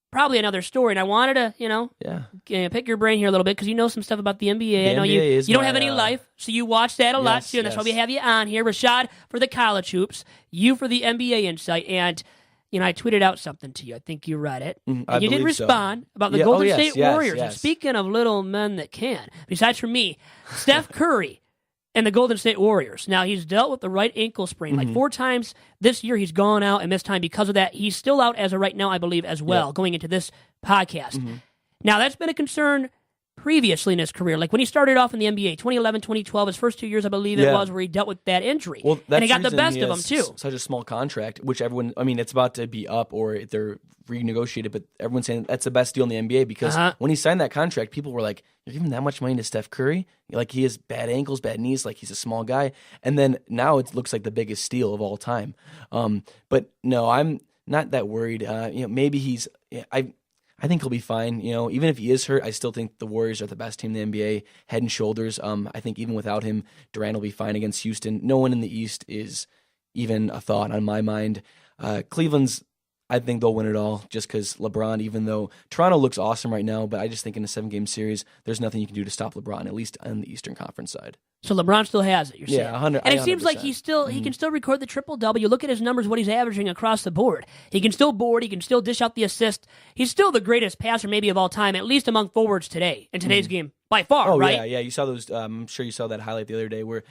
probably another story. And I wanted to, pick your brain here a little bit because you know some stuff about the NBA. I know you don't have any life, so you watch that a lot too. And that's why we have you on here. Rashad for the college hoops, you for the NBA insight. And I tweeted out something to you. I think you read it. And you did respond about the Golden State Warriors. And speaking of little men that can, besides for me, Steph Curry and the Golden State Warriors. Now, he's dealt with the right ankle sprain. 4 times this year he's gone out and missed time because of that. He's still out as of right now, I believe, as well, going into this podcast. Now, that's been a concern previously in his career. When he started off in the NBA, 2011, 2012, his first 2 years, I believe it was, where he dealt with that injury. Well, and he got the best of them, too. Such a small contract, which everyone, it's about to be up or they're renegotiated, but everyone's saying that's the best deal in the NBA because when he signed that contract, people were like, you're giving that much money to Steph Curry? He has bad ankles, bad knees, he's a small guy. And then now it looks like the biggest steal of all time. But no, I'm not that worried. Maybe he's... I think he'll be fine. Even if he is hurt, I still think the Warriors are the best team in the NBA, head and shoulders. I think even without him, Durant will be fine against Houston. No one in the East is even a thought on my mind. Cleveland's, I think they'll win it all just because LeBron, even though Toronto looks awesome right now, but I just think in a 7-game series, there's nothing you can do to stop LeBron, at least on the Eastern Conference side. So LeBron still has it, you're saying? Yeah, 100%. And it seems like he can still record the triple-double. Look at his numbers, what he's averaging across the board. He can still board. He can still dish out the assist. He's still the greatest passer maybe of all time, at least among forwards today, in today's game, by far, right? Yeah. You saw those. I'm sure you saw that highlight the other day where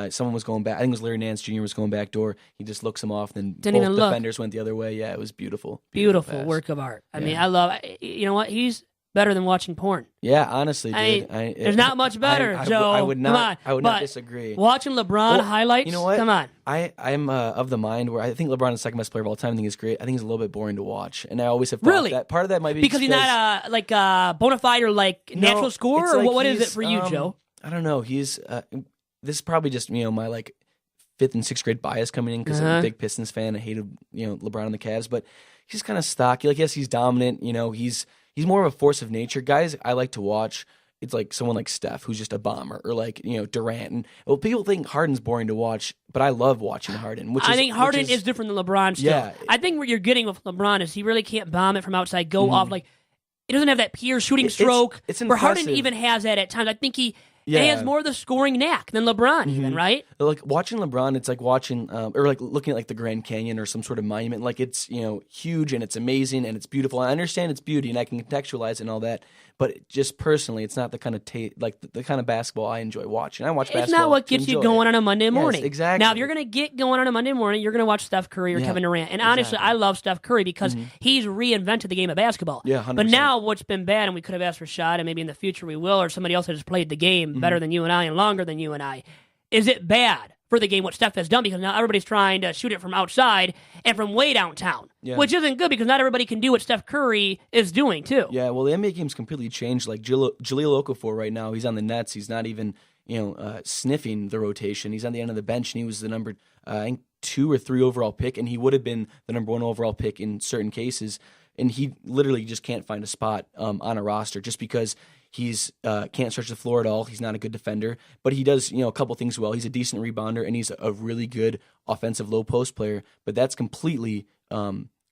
someone was going back. I think it was Larry Nance Jr. was going back door. He just looks him off, then Didn't both defenders went the other way. Yeah, it was beautiful. Beautiful work of art. I mean, I love it. You know what? He's better than watching porn. Yeah, honestly, dude. There's not much better, Joe. I would not. Come on. I would not disagree. Watching LeBron highlights. You know what? Come on. I'm of the mind where I think LeBron is the second best player of all time. I think he's great. I think he's a little bit boring to watch, and I always have thought that part of that might be because he's not a bona fide or natural scorer. Or what is it for you, Joe? I don't know. He's this is probably just my 5th and 6th grade bias coming in because I'm a big Pistons fan. I hated LeBron and the Cavs, but he's kind of stocky. Yes, he's dominant. He's more of a force of nature. Guys I like to watch, it's like someone like Steph, who's just a bomber, or Durant. And people think Harden's boring to watch, but I love watching Harden. I think Harden is different than LeBron still. Yeah. I think what you're getting with LeBron is he really can't bomb it from outside, go off. He doesn't have that pure shooting stroke. It's where Harden even has that at times. I think And he has more of the scoring knack than LeBron, even, right? Like watching LeBron, it's like watching, or like looking at like the Grand Canyon or some sort of monument. Like it's huge and it's amazing and it's beautiful. I understand its beauty and I can contextualize it and all that. But just personally, it's not the kind of the kind of basketball I enjoy watching. I watch basketball. It's not what gets you going on a Monday morning. Yes, exactly. Now, if you're going to get going on a Monday morning, you're going to watch Steph Curry or Kevin Durant. And honestly, I love Steph Curry because he's reinvented the game of basketball. Yeah, 100%. But now what's been bad, and we could have asked Rashad, and maybe in the future we will, or somebody else that has played the game better than you and I and longer than you and I, is it bad for the game what Steph has done? Because now everybody's trying to shoot it from outside and from way downtown, which isn't good because not everybody can do what Steph Curry is doing too. Yeah, well, the NBA game's completely changed. Like Jahlil Okafor right now, he's on the Nets. He's not even sniffing the rotation. He's on the end of the bench, and he was the number I think 2 or 3 overall pick, and he would have been the number 1 overall pick in certain cases. And he literally just can't find a spot on a roster just because he's can't stretch the floor at all. He's not a good defender, but he does a couple things well. He's a decent rebounder, and he's a really good offensive low post player. But that's completely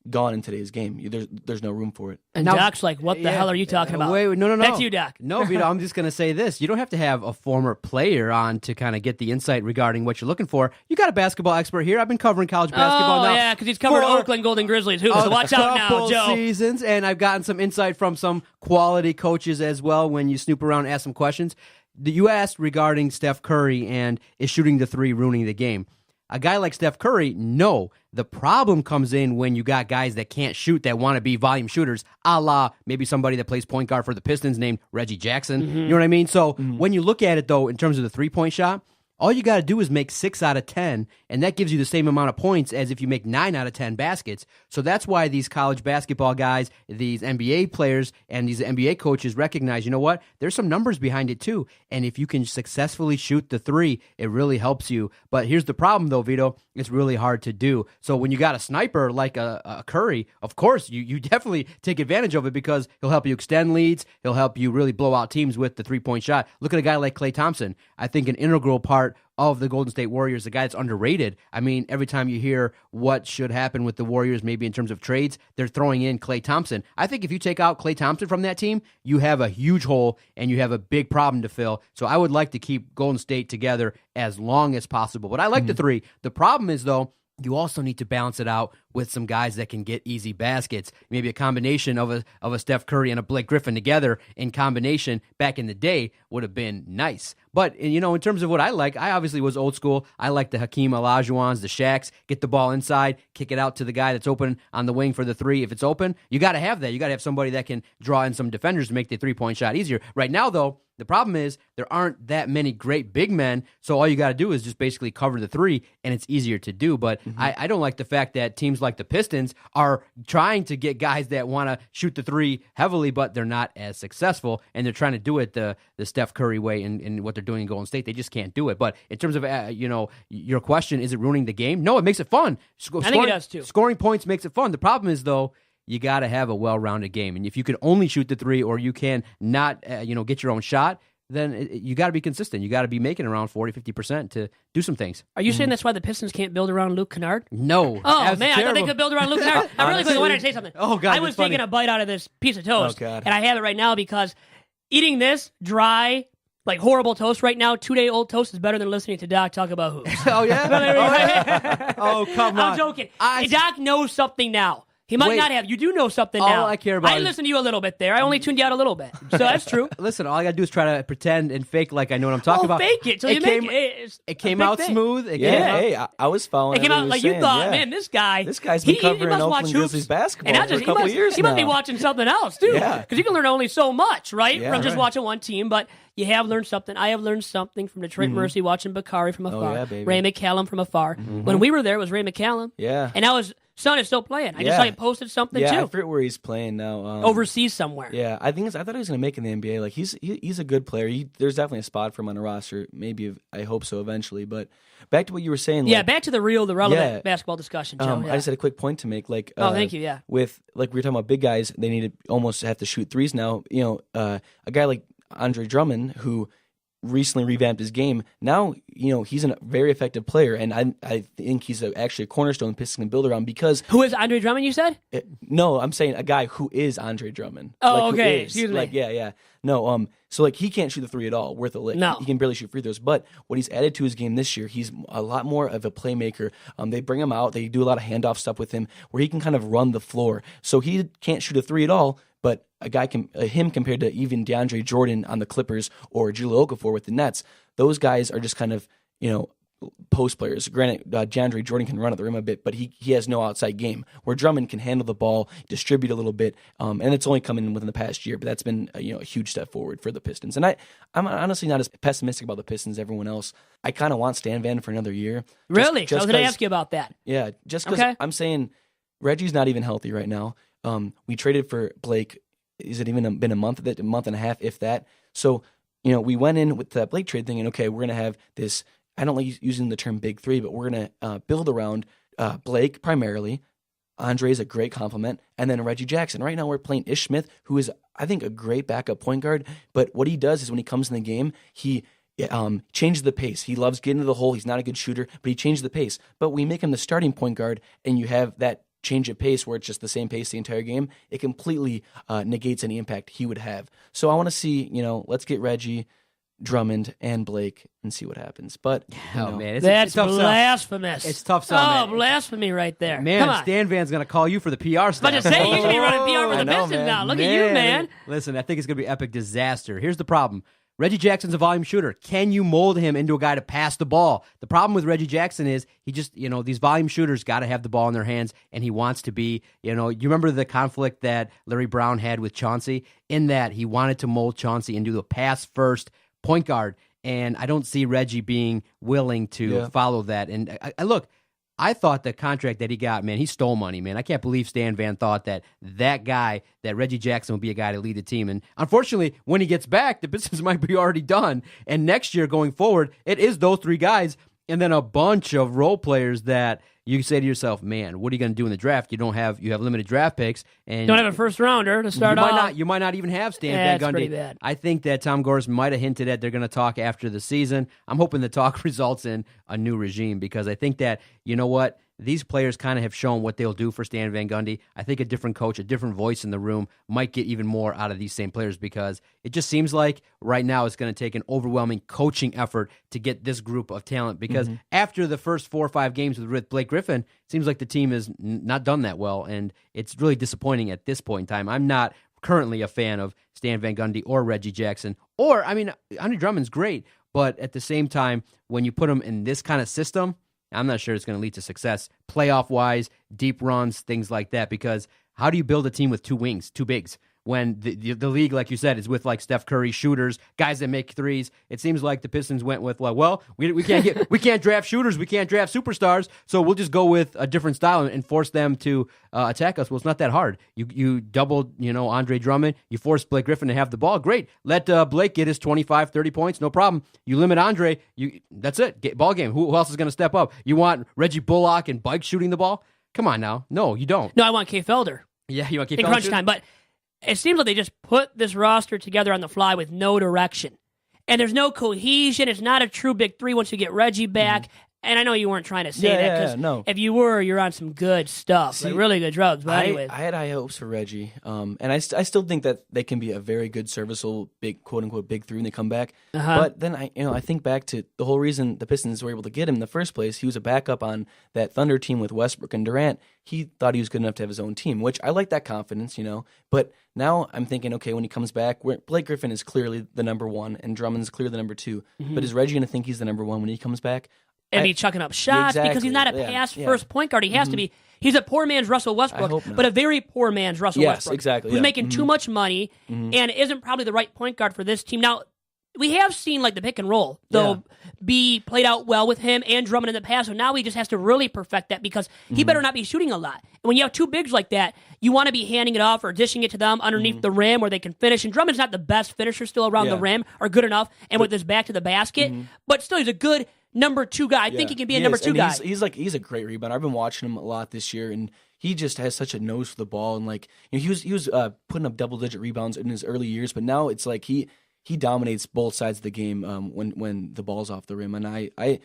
gone in today's game. There's no room for it. And now, Doc's like, what the hell are you talking about? Wait, no. That's you, Doc. No, Vito, I'm just going to say this. You don't have to have a former player on to kind of get the insight regarding what you're looking for. You got a basketball expert here. I've been covering college basketball now. Oh, yeah, because he's covered Oakland Golden Grizzlies, too. So watch out now, Joe. Seasons, and I've gotten some insight from some quality coaches as well when you snoop around and ask some questions. You asked regarding Steph Curry and is shooting the 3 ruining the game. A guy like Steph Curry, no. The problem comes in when you got guys that can't shoot that want to be volume shooters, a la maybe somebody that plays point guard for the Pistons named Reggie Jackson. You know what I mean? So when you look at it, though, in terms of the three-point shot, all you got to do is make 6 out of 10, and that gives you the same amount of points as if you make 9 out of 10 baskets. So that's why these college basketball guys, these NBA players, and these NBA coaches recognize, you know what? There's some numbers behind it too. And if you can successfully shoot the 3, it really helps you. But here's the problem, though, Vito. It's really hard to do. So when you got a sniper like a Curry, of course, you definitely take advantage of it because he'll help you extend leads. He'll help you really blow out teams with the three-point shot. Look at a guy like Klay Thompson. I think an integral part of the Golden State Warriors, the guy that's underrated. I mean, every time you hear what should happen with the Warriors, maybe in terms of trades, they're throwing in Klay Thompson. I think if you take out Klay Thompson from that team, you have a huge hole and you have a big problem to fill. So I would like to keep Golden State together as long as possible. But I like the 3. The problem is, though, you also need to balance it out with some guys that can get easy baskets. Maybe a combination of a Steph Curry and a Blake Griffin together in combination back in the day would have been nice. But, in terms of what I like, I obviously was old school. I like the Hakeem Olajuwons, the Shaqs, get the ball inside, kick it out to the guy that's open on the wing for the 3. If it's open, you got to have that. You got to have somebody that can draw in some defenders to make the three-point shot easier. Right now, though, the problem is there aren't that many great big men, so all you got to do is just basically cover the 3, and it's easier to do. But I don't like the fact that teams like the Pistons are trying to get guys that want to shoot the 3 heavily, but they're not as successful, and they're trying to do it the Steph Curry way in what they're doing in Golden State. They just can't do it. But in terms of, your question, is it ruining the game? No, it makes it fun. I think it does, too. Scoring points makes it fun. The problem is, though, you got to have a well-rounded game. And if you can only shoot the 3 or you can not, get your own shot, then you got to be consistent. You got to be making around 40-50% to do some things. Are you saying that's why the Pistons can't build around Luke Kennard? No. Oh, man, I thought they could build around Luke Kennard. I really wanted to say something. Oh, God, I was taking a bite out of this piece of toast, and I have it right now because eating this dry, like horrible toast right now, 2-day-old toast is better than listening to Doc talk about hoops. Oh, yeah? Oh, come on. I'm joking. Doc knows something now. He might not have. You do know something now. All I care about I listened to you a little bit there. I only tuned you out a little bit. So that's true. Listen, all I got to do is try to pretend and fake like I know what I'm talking about. Fake it. So it came out smooth. I was following it. It came out like you thought, man, this guy's been covering Oakland Grizzlies basketball for a couple years now. He must be watching something else, too. Because you can learn only so much, right? From just watching one team. But you have learned something. I have learned something from Detroit Mercy watching Bacari from afar. Ray McCallum from afar. When we were there, it was Ray McCallum. Yeah. And now his son is still playing. I just saw he posted something, too. Yeah, I forget where he's playing now. Overseas somewhere. Yeah, I thought he was going to make it in the NBA. Like, he's a good player. There's definitely a spot for him on a roster. Maybe, I hope so eventually. But back to what you were saying. Yeah, back to the relevant basketball discussion, Joe. I just had a quick point to make. Like, thank you, With, like, we were talking about big guys, they need to almost have to shoot 3s now. A guy like Andre Drummond, who recently revamped his game. Now, he's a very effective player, and I think he's actually a cornerstone Pistons can build around because... Who is Andre Drummond, you said? No, I'm saying a guy who is Andre Drummond. Oh, okay. Excuse me. Like, yeah. No, So like he can't shoot the three at all, worth a lick. No. He can barely shoot free throws. But what he's added to his game this year, he's a lot more of a playmaker. They bring him out, they do a lot of handoff stuff with him, where he can kind of run the floor. So he can't shoot a three at all. But a guy him compared to even DeAndre Jordan on the Clippers or Jahlil Okafor with the Nets, those guys are just kind of post players. Granted, DeAndre Jordan can run at the rim a bit, but he has no outside game. Where Drummond can handle the ball, distribute a little bit, and it's only come in within the past year. But that's been a huge step forward for the Pistons. And I'm honestly not as pessimistic about the Pistons as everyone else. I kind of want Stan Van for another year. Really? I was going to ask you about that. Yeah, just because I'm saying Reggie's not even healthy right now. We traded for Blake. Is it even been a month and a half, if that? So, we went in with that Blake trade thinking, okay, we're going to have this, I don't like using the term big three, but we're going to build around Blake primarily. Andre is a great compliment. And then Reggie Jackson. Right now we're playing Ish Smith, who is, I think, a great backup point guard. But what he does is when he comes in the game, he changes the pace. He loves getting to the hole. He's not a good shooter, but he changes the pace. But we make him the starting point guard, and you have that change of pace where it's just the same pace the entire game. It completely negates any impact he would have. So I want to see, let's get Reggie, Drummond, and Blake and see what happens. But man, that's it's tough blasphemous. It's tough stuff. Oh, blasphemy right there. Man, Come on. Stan Van's going to call you for the PR stuff. But to say you should be running PR for the know, Pistons man. now. Look at you, man. Listen, I think it's going to be epic disaster. Here's the problem. Reggie Jackson's a volume shooter. Can you mold him into a guy to pass the ball? The problem with Reggie Jackson is he just, these volume shooters got to have the ball in their hands, and he wants to be, you remember the conflict that Larry Brown had with Chauncey? In that he wanted to mold Chauncey into a pass-first point guard, and I don't see Reggie being willing to follow that. And I thought the contract that he got, man, he stole money, man. I can't believe Stan Van thought that guy, that Reggie Jackson would be a guy to lead the team. And unfortunately, when he gets back, the Pistons might be already done. And next year going forward, it is those three guys and then a bunch of role players that you say to yourself, man, what are you going to do in the draft? You have limited draft picks. And don't have a first rounder to start off. You might not even have Stan Van Gundy. Pretty bad. I think that Tom Gores might have hinted at they're going to talk after the season. I'm hoping the talk results in a new regime because I think that, these players kind of have shown what they'll do for Stan Van Gundy. I think a different coach, a different voice in the room might get even more out of these same players because it just seems like right now it's going to take an overwhelming coaching effort to get this group of talent because after the first 4 or 5 games with Blake Griffin, it seems like the team has not done that well, and it's really disappointing at this point in time. I'm not currently a fan of Stan Van Gundy or Reggie Jackson. Andre Drummond's great, but at the same time, when you put him in this kind of system, I'm not sure it's going to lead to success playoff-wise, deep runs, things like that, because how do you build a team with two wings, two bigs, when the league, like you said, is with like Steph Curry shooters, guys that make threes? It seems like the Pistons went with, we can't draft shooters, we can't draft superstars, so we'll just go with a different style and force them to attack us. Well, it's not that hard. You double, Andre Drummond, you force Blake Griffin to have the ball, great. Let Blake get his 25, 30 points, no problem. You limit Andre, that's it, ball game. Who else is going to step up? You want Reggie Bullock and Bike shooting the ball? Come on now. No, you don't. No, I want Kay Felder. Yeah, you want Kay Felder in crunch time, but it seems like they just put this roster together on the fly with no direction. And there's no cohesion. It's not a true big three once you get Reggie back. And I know you weren't trying to say that because if you were, you're on some good stuff, like really good drugs. But anyways, I had high hopes for Reggie, and I still think that they can be a very good, serviceable, big quote unquote big three when they come back. But then I think back to the whole reason the Pistons were able to get him in the first place. He was a backup on that Thunder team with Westbrook and Durant. He thought he was good enough to have his own team, which I like that confidence, But now I'm thinking, okay, when he comes back, Blake Griffin is clearly the number one, and Drummond's clearly the number two. But is Reggie going to think he's the number one when he comes back? And be chucking up shots because he's not a pass-first point guard. He has to be. He's a poor man's Russell Westbrook, but a very poor man's Russell Westbrook. Exactly. Who's making too much money and isn't probably the right point guard for this team. Now, we have seen like the pick and roll, though, be played out well with him and Drummond in the past. So now he just has to really perfect that because he better not be shooting a lot. And when you have two bigs like that, you want to be handing it off or dishing it to them underneath the rim where they can finish. And Drummond's not the best finisher still around the rim or good enough and with his back to the basket. But still, he's a good number two guy. I think he can be a number two guy. He's a great rebounder. I've been watching him a lot this year, and he just has such a nose for the ball. And he was putting up double-digit rebounds in his early years, but now it's like he dominates both sides of the game when the ball's off the rim. And I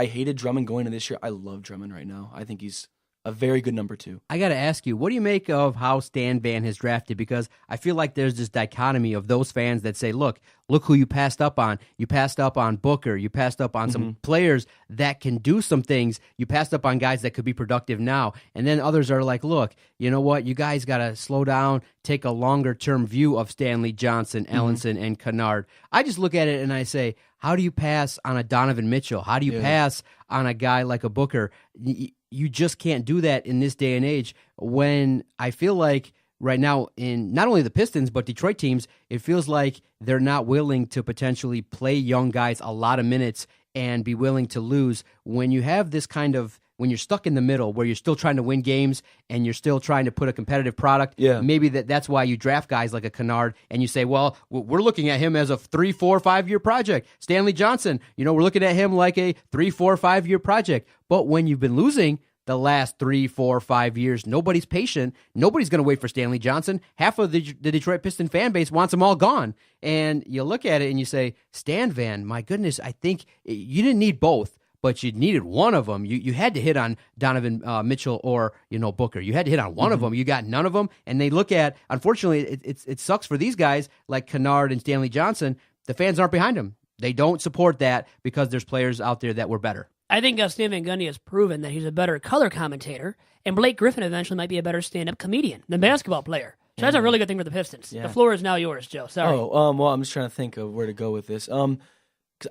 hated Drummond going into this year. I love Drummond right now. I think he's a very good number 2. I got to ask you, what do you make of how Stan Van has drafted? Because I feel like there's this dichotomy of those fans that say, look who you passed up on. You passed up on Booker. You passed up on some players that can do some things. You passed up on guys that could be productive now. And then others are like, look, you know what? You guys got to slow down, take a longer-term view of Stanley Johnson, Ellenson, and Kennard. I just look at it and I say, how do you pass on a Donovan Mitchell? How do you pass on a guy like a Booker? You just can't do that in this day and age when I feel like right now in not only the Pistons but Detroit teams, it feels like they're not willing to potentially play young guys a lot of minutes and be willing to lose when you have this kind of when you're stuck in the middle where you're still trying to win games and you're still trying to put a competitive product. Maybe that's why you draft guys like a Kennard and you say, well, we're looking at him as a 3, 4, 5 year project. Stanley Johnson, we're looking at him like a 3, 4, 5 year project. But when you've been losing the last 3, 4, 5 years, nobody's patient. Nobody's going to wait for Stanley Johnson. Half of the Detroit Piston fan base wants them all gone. And you look at it and you say, Stan Van, my goodness, I think you didn't need both, but you needed one of them. You had to hit on Donovan Mitchell or Booker. You had to hit on one of them. You got none of them. And they look at, unfortunately, it sucks for these guys like Kennard and Stanley Johnson. The fans aren't behind them. They don't support that because there's players out there that were better. I think Stan Van Gundy has proven that he's a better color commentator, and Blake Griffin eventually might be a better stand-up comedian than basketball player. So that's a really good thing for the Pistons. The floor is now yours, Joe. Sorry. Well, I'm just trying to think of where to go with this. 'Cause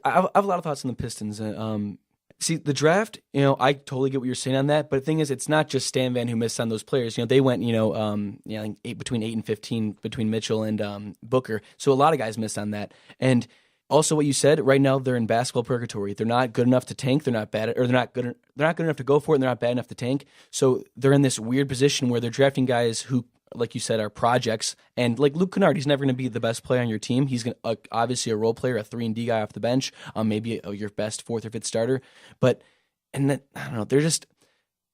I have a lot of thoughts on the Pistons. See, the draft, I totally get what you're saying on that, but the thing is, it's not just Stan Van who missed on those players. They went, between 8 and 15 between Mitchell and Booker. So a lot of guys missed on that. And also, what you said, right now they're in basketball purgatory. They're not good enough to tank. They're not bad, or they're not good enough to go for it. And they're not bad enough to tank. So they're in this weird position where they're drafting guys who, like you said, are projects. And like Luke Kennard, he's never going to be the best player on your team. He's obviously a role player, a 3-and-D guy off the bench, maybe your best 4th or 5th starter. I don't know. They're just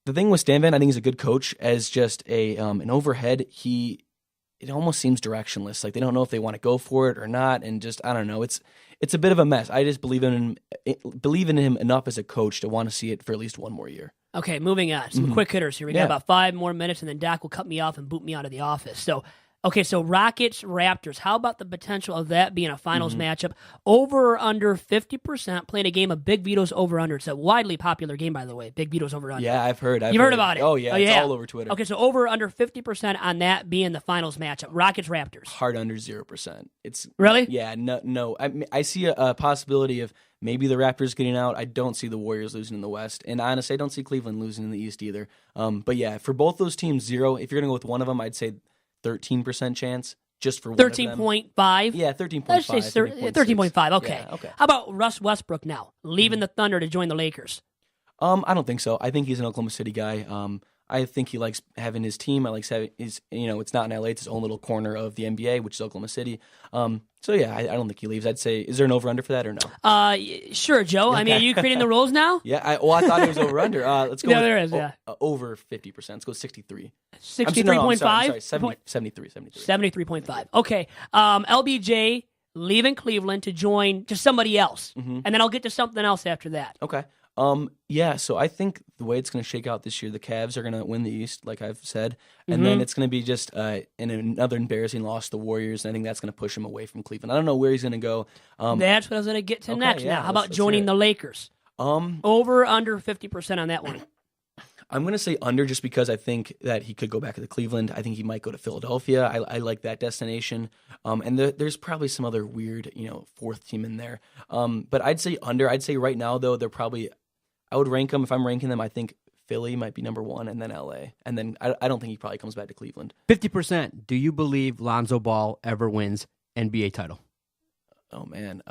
the thing with Stan Van. I think he's a good coach as just an overhead. It almost seems directionless. Like they don't know if they want to go for it or not, and just I don't know. It's a bit of a mess. I just believe in him enough as a coach to want to see it for at least one more year. Okay, moving on. Some quick hitters here. We got about 5 more minutes, and then Doc will cut me off and boot me out of the office. So Rockets, Raptors. How about the potential of that being a finals matchup? Over or under 50%, playing a game of Big Vito's over-under. It's a widely popular game, by the way, Big Vito's over-under. Yeah, I've heard. You've heard about it? Oh, yeah. It's all over Twitter. Okay, so over or under 50% on that being the finals matchup. Rockets, Raptors. Hard under 0%. It's really? Yeah, no. I see a possibility of maybe the Raptors getting out. I don't see the Warriors losing in the West. And honestly, I don't see Cleveland losing in the East either. But yeah, for both those teams, 0. If you're going to go with one of them, I'd say 13% chance just for one 13.5? Yeah, 13.5. Let's say 13.5. Okay. Yeah, okay. How about Russ Westbrook now, leaving the Thunder to join the Lakers? I don't think so. I think he's an Oklahoma City guy. I think he likes having his team. I like having his, it's not in LA. It's his own little corner of the NBA, which is Oklahoma City. So yeah, I don't think he leaves. I'd say, is there an over-under for that or no? Sure, Joe. I mean, are you creating the rules now? Yeah. I thought it was over-under. Let's go. No, there is. Yeah. Over 50%. Let's go 63. 63.5. Sorry, 73. 73.5. Okay. LBJ leaving Cleveland to join just somebody else, and then I'll get to something else after that. Okay. Yeah, so I think the way it's going to shake out this year, the Cavs are going to win the East, like I've said, and then it's going to be just another embarrassing loss to the Warriors, and I think that's going to push him away from Cleveland. I don't know where he's going to go. That's what I was going to get to next. Yeah, now, how about joining the Lakers? Over, under 50% on that one? I'm going to say under just because I think that he could go back to Cleveland. I think he might go to Philadelphia. I like that destination. And there's probably some other weird, 4th team in there. But I'd say under. I'd say right now, though, they're probably, I would rank them, if I'm ranking them, I think Philly might be number 1 and then LA. And then I don't think he probably comes back to Cleveland. 50%. Do you believe Lonzo Ball ever wins NBA title? Oh, man.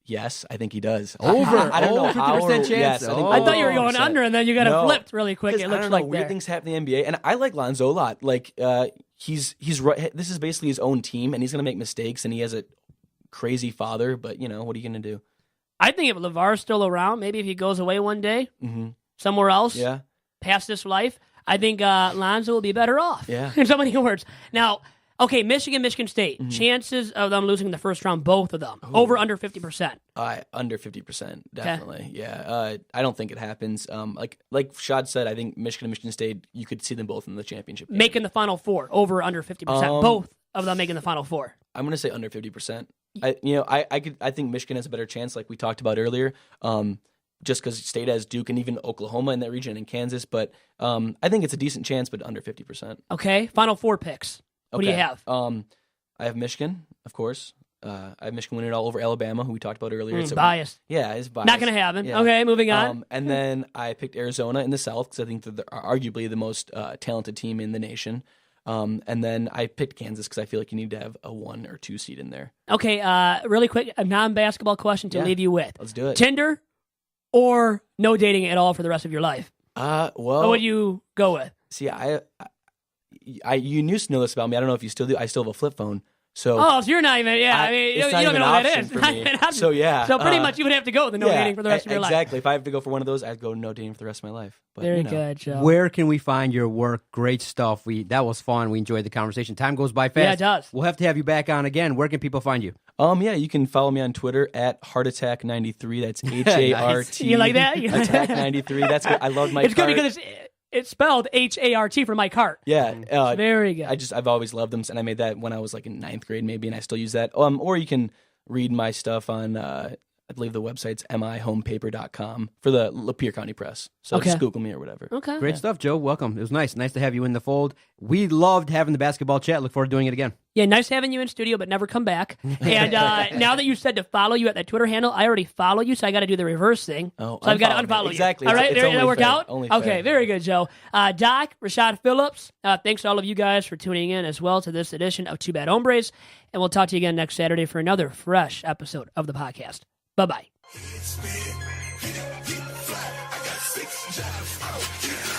Yes, I think he does. Over. I don't know 50% chance. Yes, I thought you were going under, and then you got flipped really quick. It looks like weird things happen in the NBA, and I like Lonzo a lot. Like he's right. This is basically his own team, and he's going to make mistakes, and he has a crazy father. But what are you going to do? I think if LeVar's still around, maybe if he goes away one day somewhere else, past this life, I think Lonzo will be better off. Yeah. In so many words. Now, Okay, Michigan State. Chances of them losing in the first round, both of them. Over, under 50%. Under 50%, definitely. Okay. Yeah, I don't think it happens. Like Shad said, I think Michigan and Michigan State, you could see them both in the championship game. Making the Final Four, over, under 50%. Both of them making the Final Four. I'm going to say under 50%. I think Michigan has a better chance, like we talked about earlier. Just because State has Duke and even Oklahoma in that region and Kansas, but I think it's a decent chance, but under 50%. Okay, Final Four picks. What do you have? I have Michigan, of course. I have Michigan winning it all over Alabama, who we talked about earlier. It's biased. Yeah, it's biased. Not going to happen. Yeah. Okay, moving on. And then I picked Arizona in the South because I think that they're arguably the most talented team in the nation. And then I picked Kansas because I feel like you need to have a 1 or 2 seed in there. Okay, really quick, a non-basketball question to leave you with. Let's do it. Tinder or no dating at all for the rest of your life? Well, what would you go with? See, you used to know this about me. I don't know if you still do. I still have a flip phone. So you're not even, you don't know what that is. For me. So, yeah. So, pretty much you would have to go with the no dating for the rest of your life. Exactly. If I have to go for one of those, I'd go no dating for the rest of my life. But, Very good, Joe. Where can we find your work? Great stuff. That was fun. We enjoyed the conversation. Time goes by fast. Yeah, it does. We'll have to have you back on again. Where can people find you? You can follow me on Twitter at HeartAttack93. That's HART. You like that? Attack 93. That's good. I love my. It's good because it's spelled HART for Mike Hart. Yeah, very good. I've always loved them, and I made that when I was like in 9th grade maybe, and I still use that. Or you can read my stuff on I believe the website's mihomepaper.com for the Lapeer County Press. So just Google me or whatever. Okay. Great stuff, Joe. Welcome. It was nice. Nice to have you in the fold. We loved having the basketball chat. Look forward to doing it again. Yeah, nice having you in studio, but never come back. And now that you said to follow you at that Twitter handle, I already follow you, so I got to do the reverse thing. So I've got to unfollow you. Exactly. All right, did that work out? Only okay, fair. very good, Joe. Doc, Rashad Phillips, thanks to all of you guys for tuning in as well to this edition of Two Bad Hombres. And we'll talk to you again next Saturday for another fresh episode of the podcast. Bye-bye. Spin, hit it, fly. I got 6 jobs.